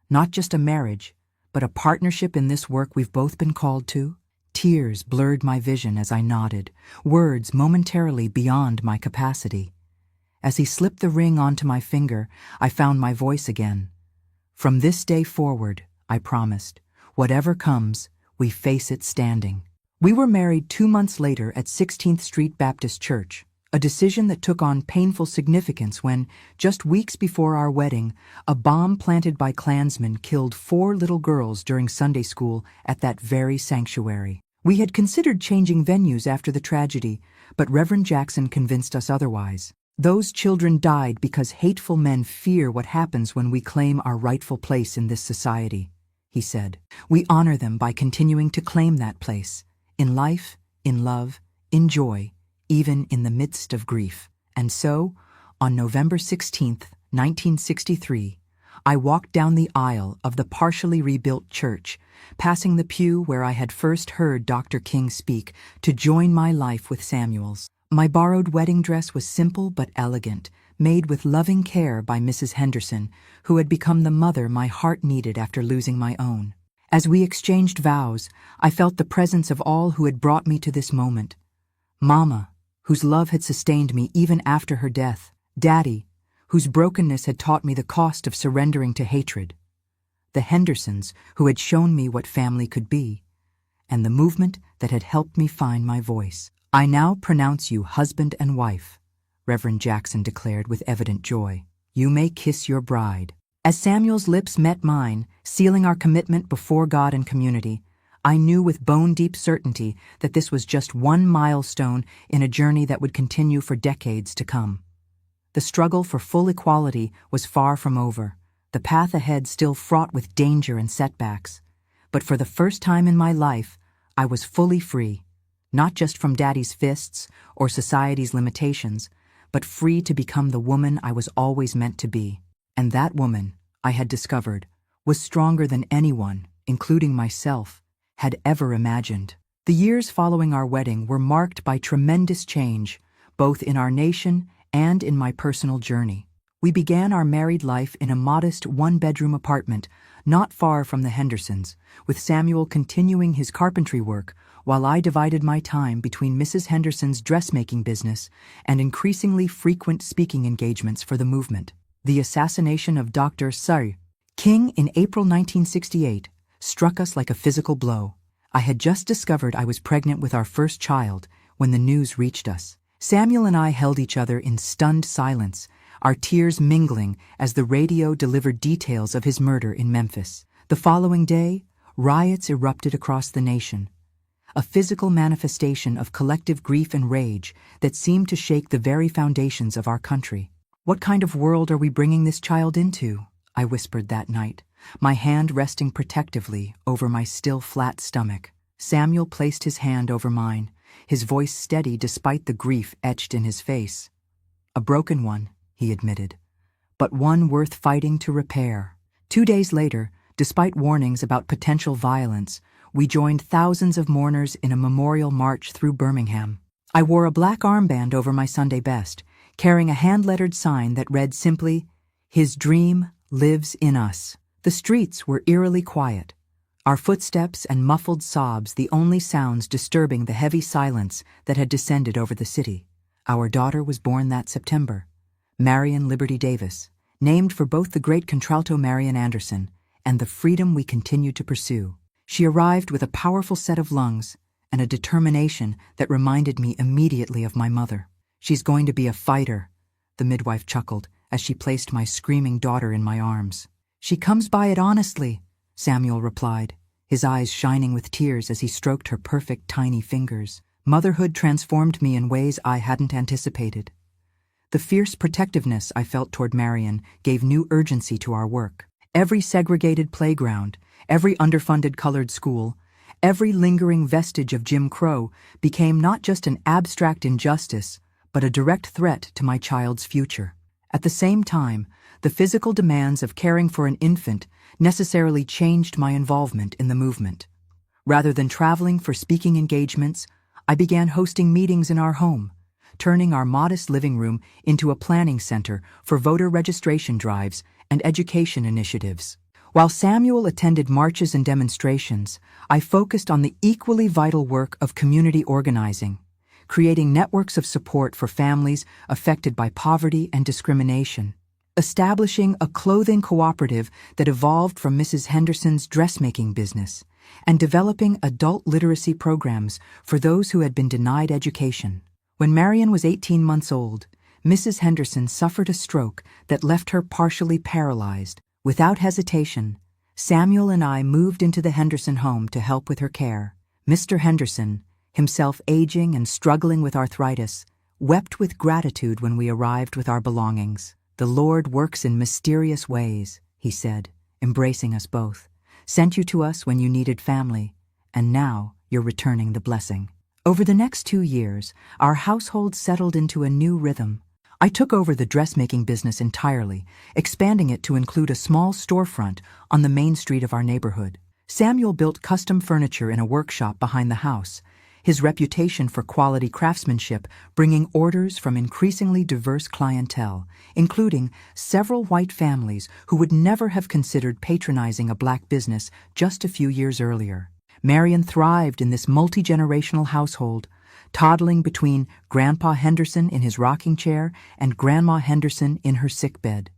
Speaker 1: Not just a marriage, but a partnership in this work we've both been called to?" Tears blurred my vision as I nodded, words momentarily beyond my capacity. As he slipped the ring onto my finger, I found my voice again. "From this day forward," I promised, "whatever comes, we face it standing." We were married 2 months later at 16th Street Baptist Church, a decision that took on painful significance when, just weeks before our wedding, a bomb planted by Klansmen killed 4 little girls during Sunday school at that very sanctuary. We had considered changing venues after the tragedy, but Reverend Jackson convinced us otherwise. "Those children died because hateful men fear what happens when we claim our rightful place in this society," he said. "We honor them by continuing to claim that place, in life, in love, in joy, even in the midst of grief." And so, on November 16th, 1963, I walked down the aisle of the partially rebuilt church, passing the pew where I had first heard Dr. King speak, to join my life with Samuel's. My borrowed wedding dress was simple but elegant, made with loving care by Mrs. Henderson, who had become the mother my heart needed after losing my own. As we exchanged vows, I felt the presence of all who had brought me to this moment. Mama, whose love had sustained me even after her death. Daddy, whose brokenness had taught me the cost of surrendering to hatred. The Hendersons, who had shown me what family could be. And the movement that had helped me find my voice. "I now pronounce you husband and wife," Reverend Jackson declared with evident joy. "You may kiss your bride." As Samuel's lips met mine, sealing our commitment before God and community, I knew with bone-deep certainty that this was just one milestone in a journey that would continue for decades to come. The struggle for full equality was far from over, the path ahead still fraught with danger and setbacks. But for the first time in my life, I was fully free, not just from Daddy's fists or society's limitations, but free to become the woman I was always meant to be. And that woman, I had discovered, was stronger than anyone, including myself, had ever imagined. The years following our wedding were marked by tremendous change, both in our nation and in my personal journey. We began our married life in a modest 1-bedroom apartment not far from the Hendersons, with Samuel continuing his carpentry work while I divided my time between Mrs. Henderson's dressmaking business and increasingly frequent speaking engagements for the movement. The assassination of Dr. King in April 1968 struck us like a physical blow. I had just discovered I was pregnant with our first child when the news reached us. Samuel and I held each other in stunned silence, our tears mingling as the radio delivered details of his murder in Memphis. The following day, riots erupted across the nation, a physical manifestation of collective grief and rage that seemed to shake the very foundations of our country. "What kind of world are we bringing this child into?" I whispered that night, my hand resting protectively over my still flat stomach. Samuel placed his hand over mine, his voice steady despite the grief etched in his face. "A broken one," he admitted, "but one worth fighting to repair." 2 days later, despite warnings about potential violence, we joined thousands of mourners in a memorial march through Birmingham. I wore a black armband over my Sunday best, carrying a hand-lettered sign that read simply, "His dream lives in us." The streets were eerily quiet, our footsteps and muffled sobs the only sounds disturbing the heavy silence that had descended over the city. Our daughter was born that September, Marion Liberty Davis, named for both the great contralto Marian Anderson and the freedom we continued to pursue. She arrived with a powerful set of lungs and a determination that reminded me immediately of my mother. "She's going to be a fighter," the midwife chuckled as she placed my screaming daughter in my arms. "She comes by it honestly," Samuel replied, his eyes shining with tears as he stroked her perfect tiny fingers. Motherhood transformed me in ways I hadn't anticipated. The fierce protectiveness I felt toward Marion gave new urgency to our work. Every segregated playground, every underfunded colored school, every lingering vestige of Jim Crow became not just an abstract injustice, but a direct threat to my child's future. At the same time, the physical demands of caring for an infant necessarily changed my involvement in the movement. Rather than traveling for speaking engagements, I began hosting meetings in our home, turning our modest living room into a planning center for voter registration drives and education initiatives. While Samuel attended marches and demonstrations, I focused on the equally vital work of community organizing, creating networks of support for families affected by poverty and discrimination, establishing a clothing cooperative that evolved from Mrs. Henderson's dressmaking business, and developing adult literacy programs for those who had been denied education. When Marion was 18 months old, Mrs. Henderson suffered a stroke that left her partially paralyzed. Without hesitation, Samuel and I moved into the Henderson home to help with her care. Mr. Henderson, himself aging and struggling with arthritis, wept with gratitude when we arrived with our belongings. "The Lord works in mysterious ways," he said, embracing us both. "Sent you to us when you needed family, and now you're returning the blessing." Over the next 2 years, our household settled into a new rhythm. I took over the dressmaking business entirely, expanding it to include a small storefront on the main street of our neighborhood. Samuel built custom furniture in a workshop behind the house, his reputation for quality craftsmanship bringing orders from increasingly diverse clientele, including several white families who would never have considered patronizing a black business just a few years earlier. Marion thrived in this multi-generational household, toddling between Grandpa Henderson in his rocking chair and Grandma Henderson in her sickbed,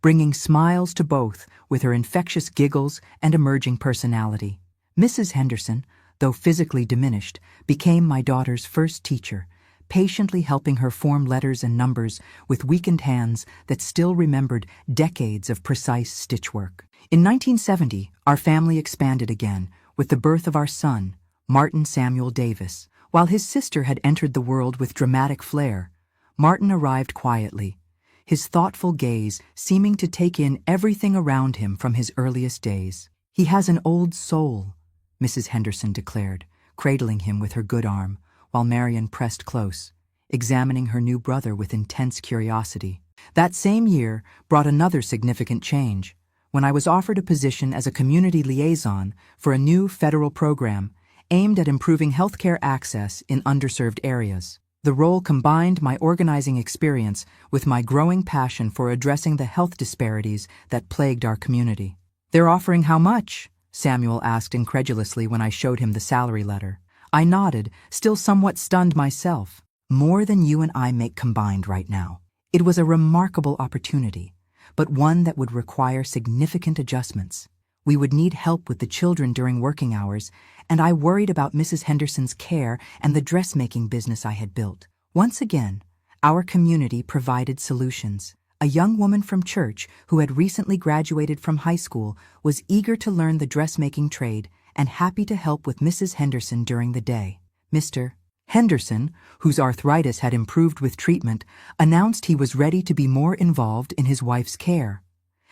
Speaker 1: bringing smiles to both with her infectious giggles and emerging personality. Mrs. Henderson, though physically diminished, became my daughter's first teacher, patiently helping her form letters and numbers with weakened hands that still remembered decades of precise stitchwork. In 1970, our family expanded again with the birth of our son, Martin Samuel Davis. While his sister had entered the world with dramatic flair, Martin arrived quietly, his thoughtful gaze seeming to take in everything around him from his earliest days. "He has an old soul," Mrs. Henderson declared, cradling him with her good arm, while Marion pressed close, examining her new brother with intense curiosity. That same year brought another significant change, when I was offered a position as a community liaison for a new federal program aimed at improving healthcare access in underserved areas. The role combined my organizing experience with my growing passion for addressing the health disparities that plagued our community. "They're offering how much?" Samuel asked incredulously when I showed him the salary letter. I nodded, still somewhat stunned myself. "More than you and I make combined right now." It was a remarkable opportunity, but one that would require significant adjustments. We would need help with the children during working hours, and I worried about Mrs. Henderson's care and the dressmaking business I had built. Once again, our community provided solutions. a young woman from church who had recently graduated from high school, was eager to learn the dressmaking trade and happy to help with Mrs. Henderson during the day. Mr. Henderson, whose arthritis had improved with treatment, announced he was ready to be more involved in his wife's care.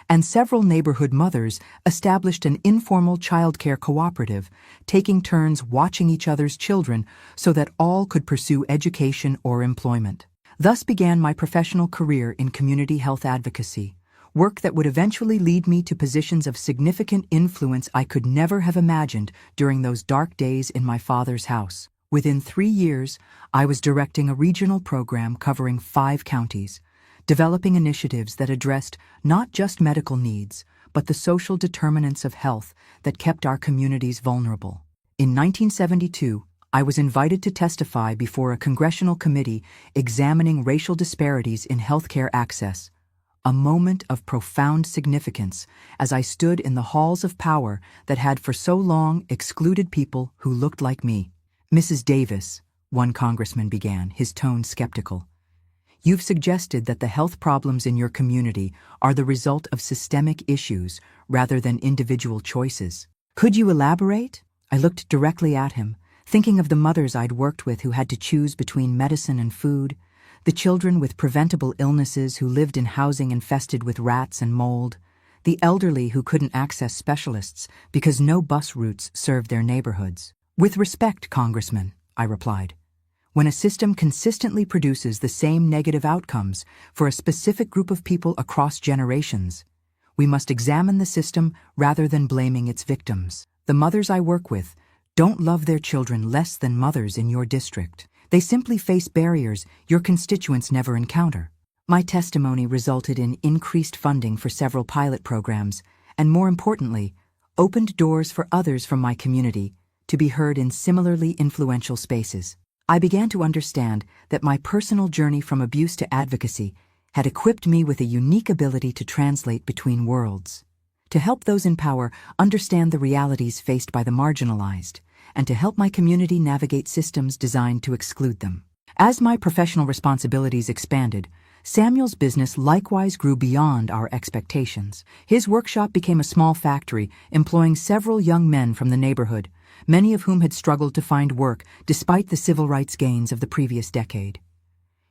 Speaker 1: And several neighborhood mothers established an informal childcare cooperative, taking turns watching each other's children so that all could pursue education or employment. Thus began my professional career in community health advocacy, work that would eventually lead me to positions of significant influence I could never have imagined during those dark days in my father's house. Within 3 years, I was directing a regional program covering 5 counties, developing initiatives that addressed not just medical needs, but the social determinants of health that kept our communities vulnerable. In 1972, I was invited to testify before a congressional committee examining racial disparities in healthcare access, a moment of profound significance as I stood in the halls of power that had for so long excluded people who looked like me. Mrs. Davis, one congressman began, his tone skeptical. You've suggested that the health problems in your community are the result of systemic issues rather than individual choices. Could you elaborate? I looked directly at him, thinking of the mothers I'd worked with who had to choose between medicine and food, the children with preventable illnesses who lived in housing infested with rats and mold, the elderly who couldn't access specialists because no bus routes served their neighborhoods. With respect, Congressman, I replied. When a system consistently produces the same negative outcomes for a specific group of people across generations, we must examine the system rather than blaming its victims. The mothers I work with don't love their children less than mothers in your district. They simply face barriers your constituents never encounter. My testimony resulted in increased funding for several pilot programs and, more importantly, opened doors for others from my community to be heard in similarly influential spaces. I began to understand that my personal journey from abuse to advocacy had equipped me with a unique ability to translate between worlds, to help those in power understand the realities faced by the marginalized, and to help my community navigate systems designed to exclude them. As my professional responsibilities expanded, Samuel's business likewise grew beyond our expectations. His workshop became a small factory employing several young men from the neighborhood, many of whom had struggled to find work despite the civil rights gains of the previous decade.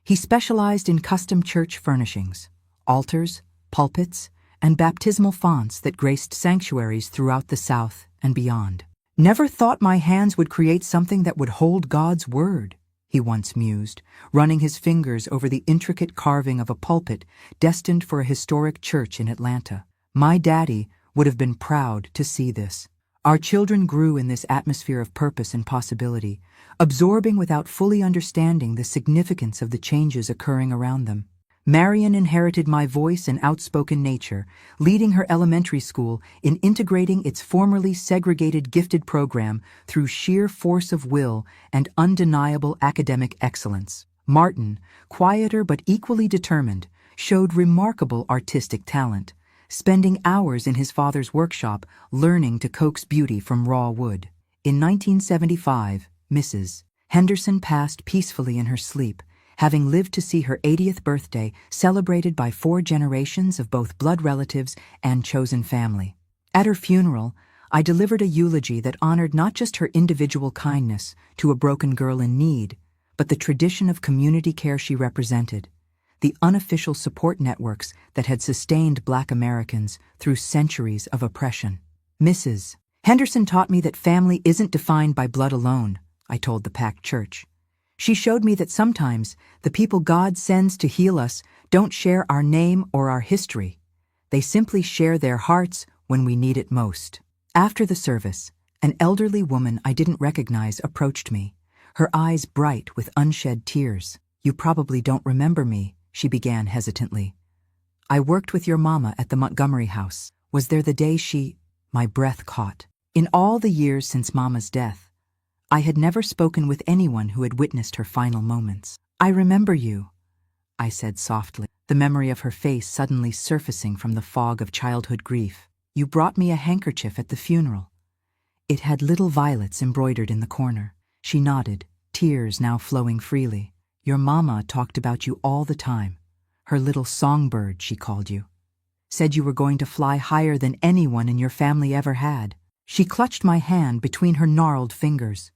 Speaker 1: He specialized in custom church furnishings, altars, pulpits, and baptismal fonts that graced sanctuaries throughout the South and beyond. "Never thought my hands would create something that would hold God's word," he once mused, running his fingers over the intricate carving of a pulpit destined for a historic church in Atlanta. My daddy would have been proud to see this. Our children grew in this atmosphere of purpose and possibility, absorbing without fully understanding the significance of the changes occurring around them. Marion inherited my voice and outspoken nature, leading her elementary school in integrating its formerly segregated gifted program through sheer force of will and undeniable academic excellence. Martin, quieter but equally determined, showed remarkable artistic talent, spending hours in his father's workshop learning to coax beauty from raw wood. In 1975, Mrs. Henderson passed peacefully in her sleep, having lived to see her 80th birthday celebrated by 4 generations of both blood relatives and chosen family. At her funeral, I delivered a eulogy that honored not just her individual kindness to a broken girl in need, but the tradition of community care she represented, the unofficial support networks that had sustained Black Americans through centuries of oppression. Mrs. Henderson taught me that family isn't defined by blood alone, I told the packed church. She showed me that sometimes the people God sends to heal us don't share our name or our history. They simply share their hearts when we need it most. After the service, an elderly woman I didn't recognize approached me, her eyes bright with unshed tears. "You probably don't remember me," she began hesitantly. "I worked with your mama at the Montgomery House. Was there the day she—" My breath caught. In all the years since Mama's death, I had never spoken with anyone who had witnessed her final moments. "I remember you," I said softly, the memory of her face suddenly surfacing from the fog of childhood grief. "You brought me a handkerchief at the funeral. It had little violets embroidered in the corner." She nodded, tears now flowing freely. "Your mama talked about you all the time. Her little songbird, she called you. Said you were going to fly higher than anyone in your family ever had. She clutched my hand between her gnarled fingers.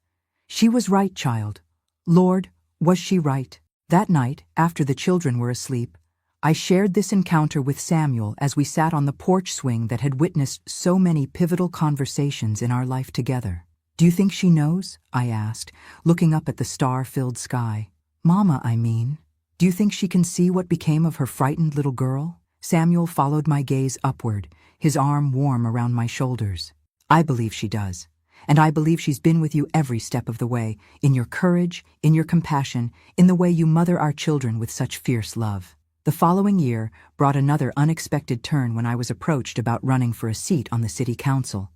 Speaker 1: She was right, child. Lord, was she right? That night, after the children were asleep, I shared this encounter with Samuel as we sat on the porch swing that had witnessed so many pivotal conversations in our life together. Do you think she knows? I asked, looking up at the star-filled sky. Mama, I mean. Do you think she can see what became of her frightened little girl? Samuel followed my gaze upward, his arm warm around my shoulders. I believe she does. And I believe she's been with you every step of the way, in your courage, in your compassion, in the way you mother our children with such fierce love. The following year brought another unexpected turn when I was approached about running for a seat on the city council.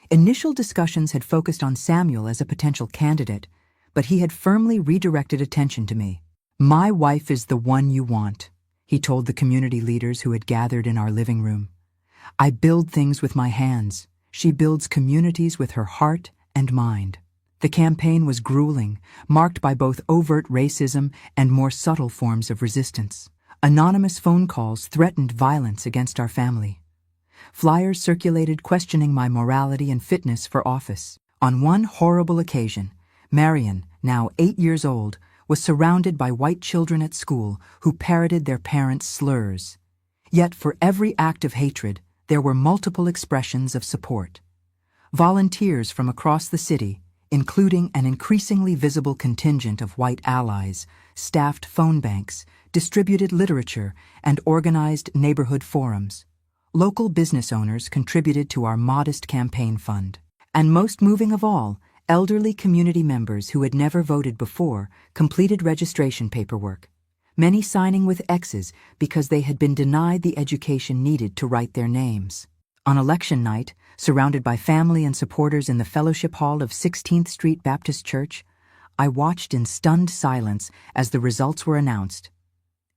Speaker 1: Initial discussions had focused on Samuel as a potential candidate, but he had firmly redirected attention to me. My wife is the one you want, he told the community leaders who had gathered in our living room. I build things with my hands. She builds communities with her heart and mind. The campaign was grueling, marked by both overt racism and more subtle forms of resistance. Anonymous phone calls threatened violence against our family. Flyers circulated questioning my morality and fitness for office. On one horrible occasion, Marion, now 8 years old, was surrounded by white children at school who parroted their parents' slurs. Yet for every act of hatred, there were multiple expressions of support. Volunteers from across the city, including an increasingly visible contingent of white allies, staffed phone banks, distributed literature, and organized neighborhood forums. Local business owners contributed to our modest campaign fund. And most moving of all, elderly community members who had never voted before completed registration paperwork, many signing with X's because they had been denied the education needed to write their names. On election night, surrounded by family and supporters in the fellowship hall of 16th Street Baptist Church, I watched in stunned silence as the results were announced.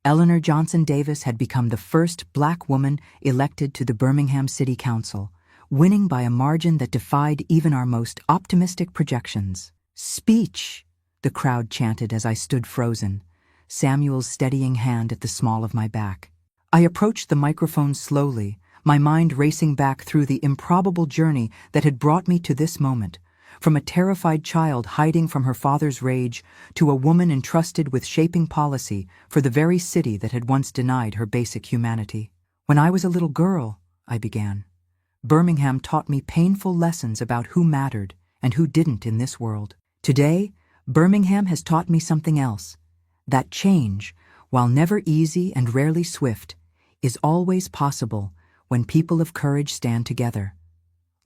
Speaker 1: Eleanor Johnson Davis had become the first Black woman elected to the Birmingham City Council, winning by a margin that defied even our most optimistic projections. "Speech!" the crowd chanted as I stood frozen, Samuel's steadying hand at the small of my back. I approached the microphone slowly, my mind racing back through the improbable journey that had brought me to this moment, from a terrified child hiding from her father's rage to a woman entrusted with shaping policy for the very city that had once denied her basic humanity. "When I was a little girl," I began, "Birmingham taught me painful lessons about who mattered and who didn't in this world. Today, Birmingham has taught me something else, that change, while never easy and rarely swift, is always possible when people of courage stand together."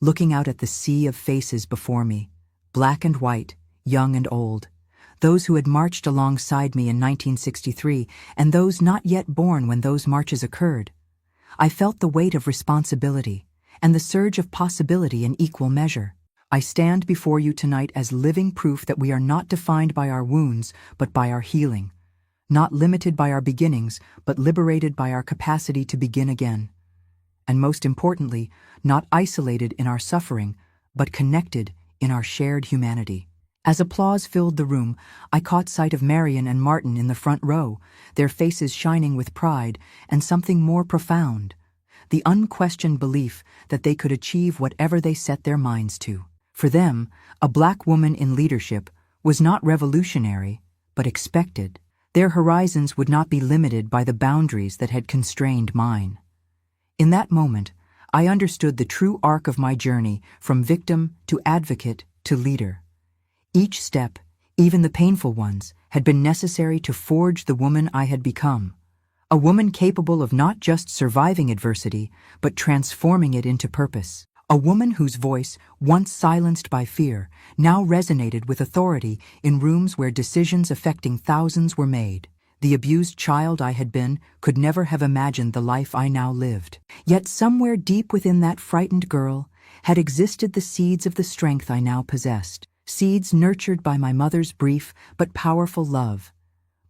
Speaker 1: Looking out at the sea of faces before me, black and white, young and old, those who had marched alongside me in 1963 and those not yet born when those marches occurred, I felt the weight of responsibility and the surge of possibility in equal measure. I stand before you tonight as living proof that we are not defined by our wounds, but by our healing, not limited by our beginnings, but liberated by our capacity to begin again. And most importantly, not isolated in our suffering, but connected in our shared humanity. As applause filled the room, I caught sight of Marion and Martin in the front row, their faces shining with pride and something more profound, the unquestioned belief that they could achieve whatever they set their minds to. For them, a Black woman in leadership was not revolutionary, but expected. Their horizons would not be limited by the boundaries that had constrained mine. In that moment, I understood the true arc of my journey from victim to advocate to leader. Each step, even the painful ones, had been necessary to forge the woman I had become. A woman capable of not just surviving adversity, but transforming it into purpose. A woman whose voice, once silenced by fear, now resonated with authority in rooms where decisions affecting thousands were made. The abused child I had been could never have imagined the life I now lived. Yet somewhere deep within that frightened girl had existed the seeds of the strength I now possessed, seeds nurtured by my mother's brief but powerful love,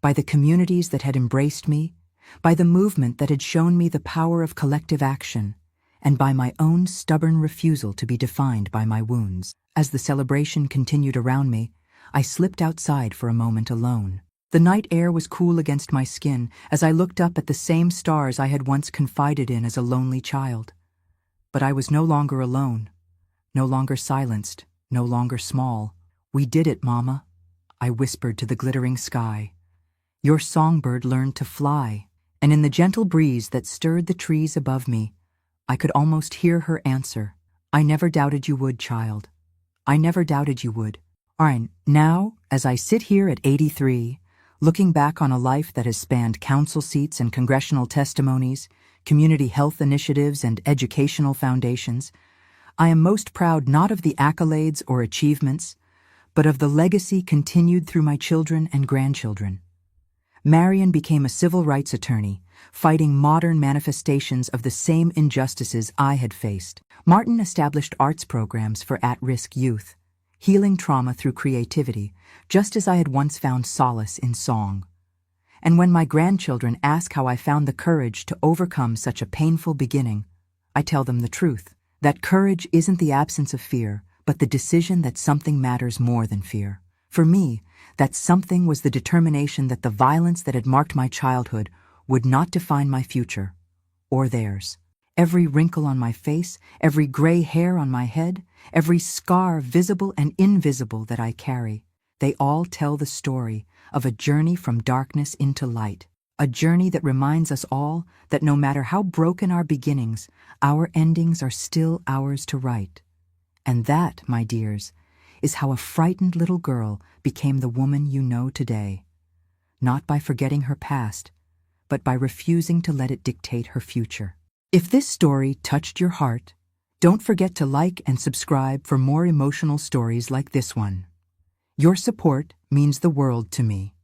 Speaker 1: by the communities that had embraced me, by the movement that had shown me the power of collective action, and by my own stubborn refusal to be defined by my wounds. As the celebration continued around me, I slipped outside for a moment alone. The night air was cool against my skin as I looked up at the same stars I had once confided in as a lonely child. But I was no longer alone, no longer silenced, no longer small. "We did it, Mama," I whispered to the glittering sky. "Your songbird learned to fly," and in the gentle breeze that stirred the trees above me, I could almost hear her answer. "I never doubted you would, child. I never doubted you would." And now, as I sit here at 83, looking back on a life that has spanned council seats and congressional testimonies, community health initiatives and educational foundations, I am most proud not of the accolades or achievements, but of the legacy continued through my children and grandchildren. Marion became a civil rights attorney, fighting modern manifestations of the same injustices I had faced. Martin established arts programs for at-risk youth, healing trauma through creativity, just as I had once found solace in song. And when my grandchildren ask how I found the courage to overcome such a painful beginning, I tell them the truth, that courage isn't the absence of fear, but the decision that something matters more than fear. For me, that something was the determination that the violence that had marked my childhood would not define my future, or theirs. Every wrinkle on my face, every gray hair on my head, every scar visible and invisible that I carry, they all tell the story of a journey from darkness into light, a journey that reminds us all that no matter how broken our beginnings, our endings are still ours to write. And that, my dears, is how a frightened little girl became the woman you know today. Not by forgetting her past, but by refusing to let it dictate her future. If this story touched your heart, don't forget to like and subscribe for more emotional stories like this one. Your support means the world to me.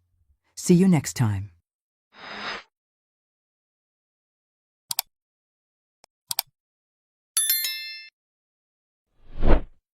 Speaker 1: See you next time.